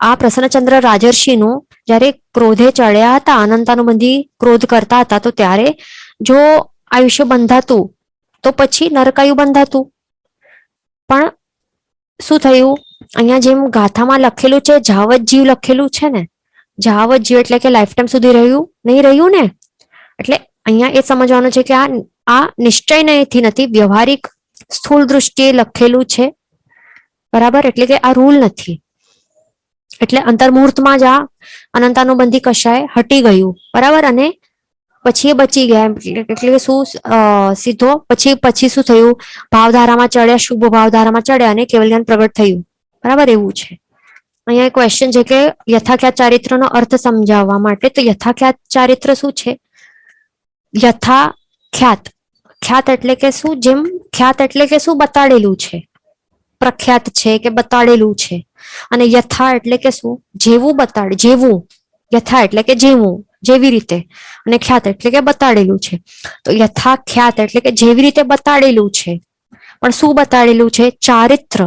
આ પ્રસન્નચંદ્ર રાજર્ષિનું જ્યારે ક્રોધે ચડ્યા હતા, અનંતાનુબંધી ક્રોધ કરતા હતા, તો ત્યારે જો આયુષ્ય બંધાતું તો પછી નરકાયુ બંધાતું. પણ શું થયું, અહીંયા જેમ ગાથામાં લખેલું છે જાવત જીવ લખેલું છે ને, જાવત જીવ એટલે કે લાઈફ ટાઈમ સુધી રહ્યું નહીં રહ્યું ને, એટલે અહીંયા એ સમજવાનું છે કે આ નિશ્ચય નહીંથી નથી, વ્યવહારિક સ્થૂળ દૃષ્ટિએ લખેલું છે, બરાબર? એટલે કે આ રૂલ નથી. એટલે અંતર્મુહૂર્તમાં જ આ અનંતાનુબંધી કશાય હટી ગયું, બરાબર? અને પછી એ બચી ગયા, એટલે શું સીધો પછી શું થયું, ભાવધારામાં ચડ્યા, શુભ ભાવધારામાં ચડ્યા અને કેવલ્યાન પ્રગટ થયું, બરાબર? એવું છે. અહીંયા ક્વેશ્ચન છે કે યથાખ્યાત ચારિત્રનો અર્થ સમજાવવા માટે, તો યથાખ્યાત ચારિત્ર શું છે? યથાખ્યાત, ખ્યાત એટલે કે શું, જેમ ખ્યાત એટલે કે શું, બતાડેલું છે, પ્રખ્યાત છે કે બતાડેલું છે, અને યથા એટલે કે શું, જેવું બતાડે, જેવું. યથા એટલે કે જેવું, જેવી રીતે, અને ખ્યાત એટલે કે બતાડેલું છે. તો યથા ખ્યાત એટલે કે જેવી રીતે બતાડેલું છે, પણ શું બતાડેલું છે? ચારિત્ર.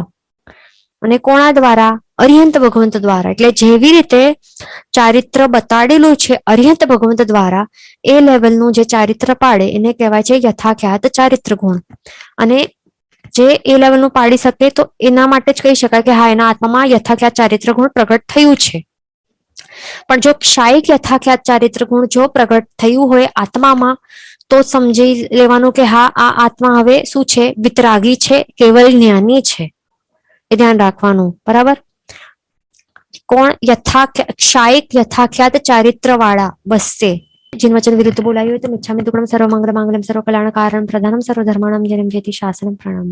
અને કોના દ્વારા? અરિહંત ભગવંત દ્વારા. એટલે જેવી રીતે ચારિત્ર બતાડેલું છે અરિહંત ભગવંત દ્વારા, એ લેવલનું જે ચારિત્ર પાડે એને કહેવાય છે યથાખ્યાત ચારિત્ર ગુણ. અને જે એ લેવલનું પાડી શકે તો એના માટે જ કહી શકાય કે હા, એના આત્મામાં યથાખ્યાત ચારિત્ર ગુણ પ્રગટ થયું છે. પણ જો ક્ષાયિક યથાખ્યાત ચારિત્ર ગુણ જો પ્રગટ થયું હોય આત્મામાં, તો સમજી લેવાનું કે હા, આ આત્મા હવે શું છે? વિતરાગી છે, કેવલ જ્ઞાની છે, એ ધ્યાન રાખવાનું, બરાબર? કોણ ક્ષાયિક યથાખ્યાત ચારિત્ર વાળા બસશે. જીન વચન વિરુદ્ધ બોલાયું હોય તો મિચ્છામિ દુક્કડમ સર્વ મંગળ માંગલ્યમ સર્વ કલ્યાણ કારણ પ્રધાનમ સર્વ ધર્માણમ જનમ જેતિ શાસનમ પ્રણામ.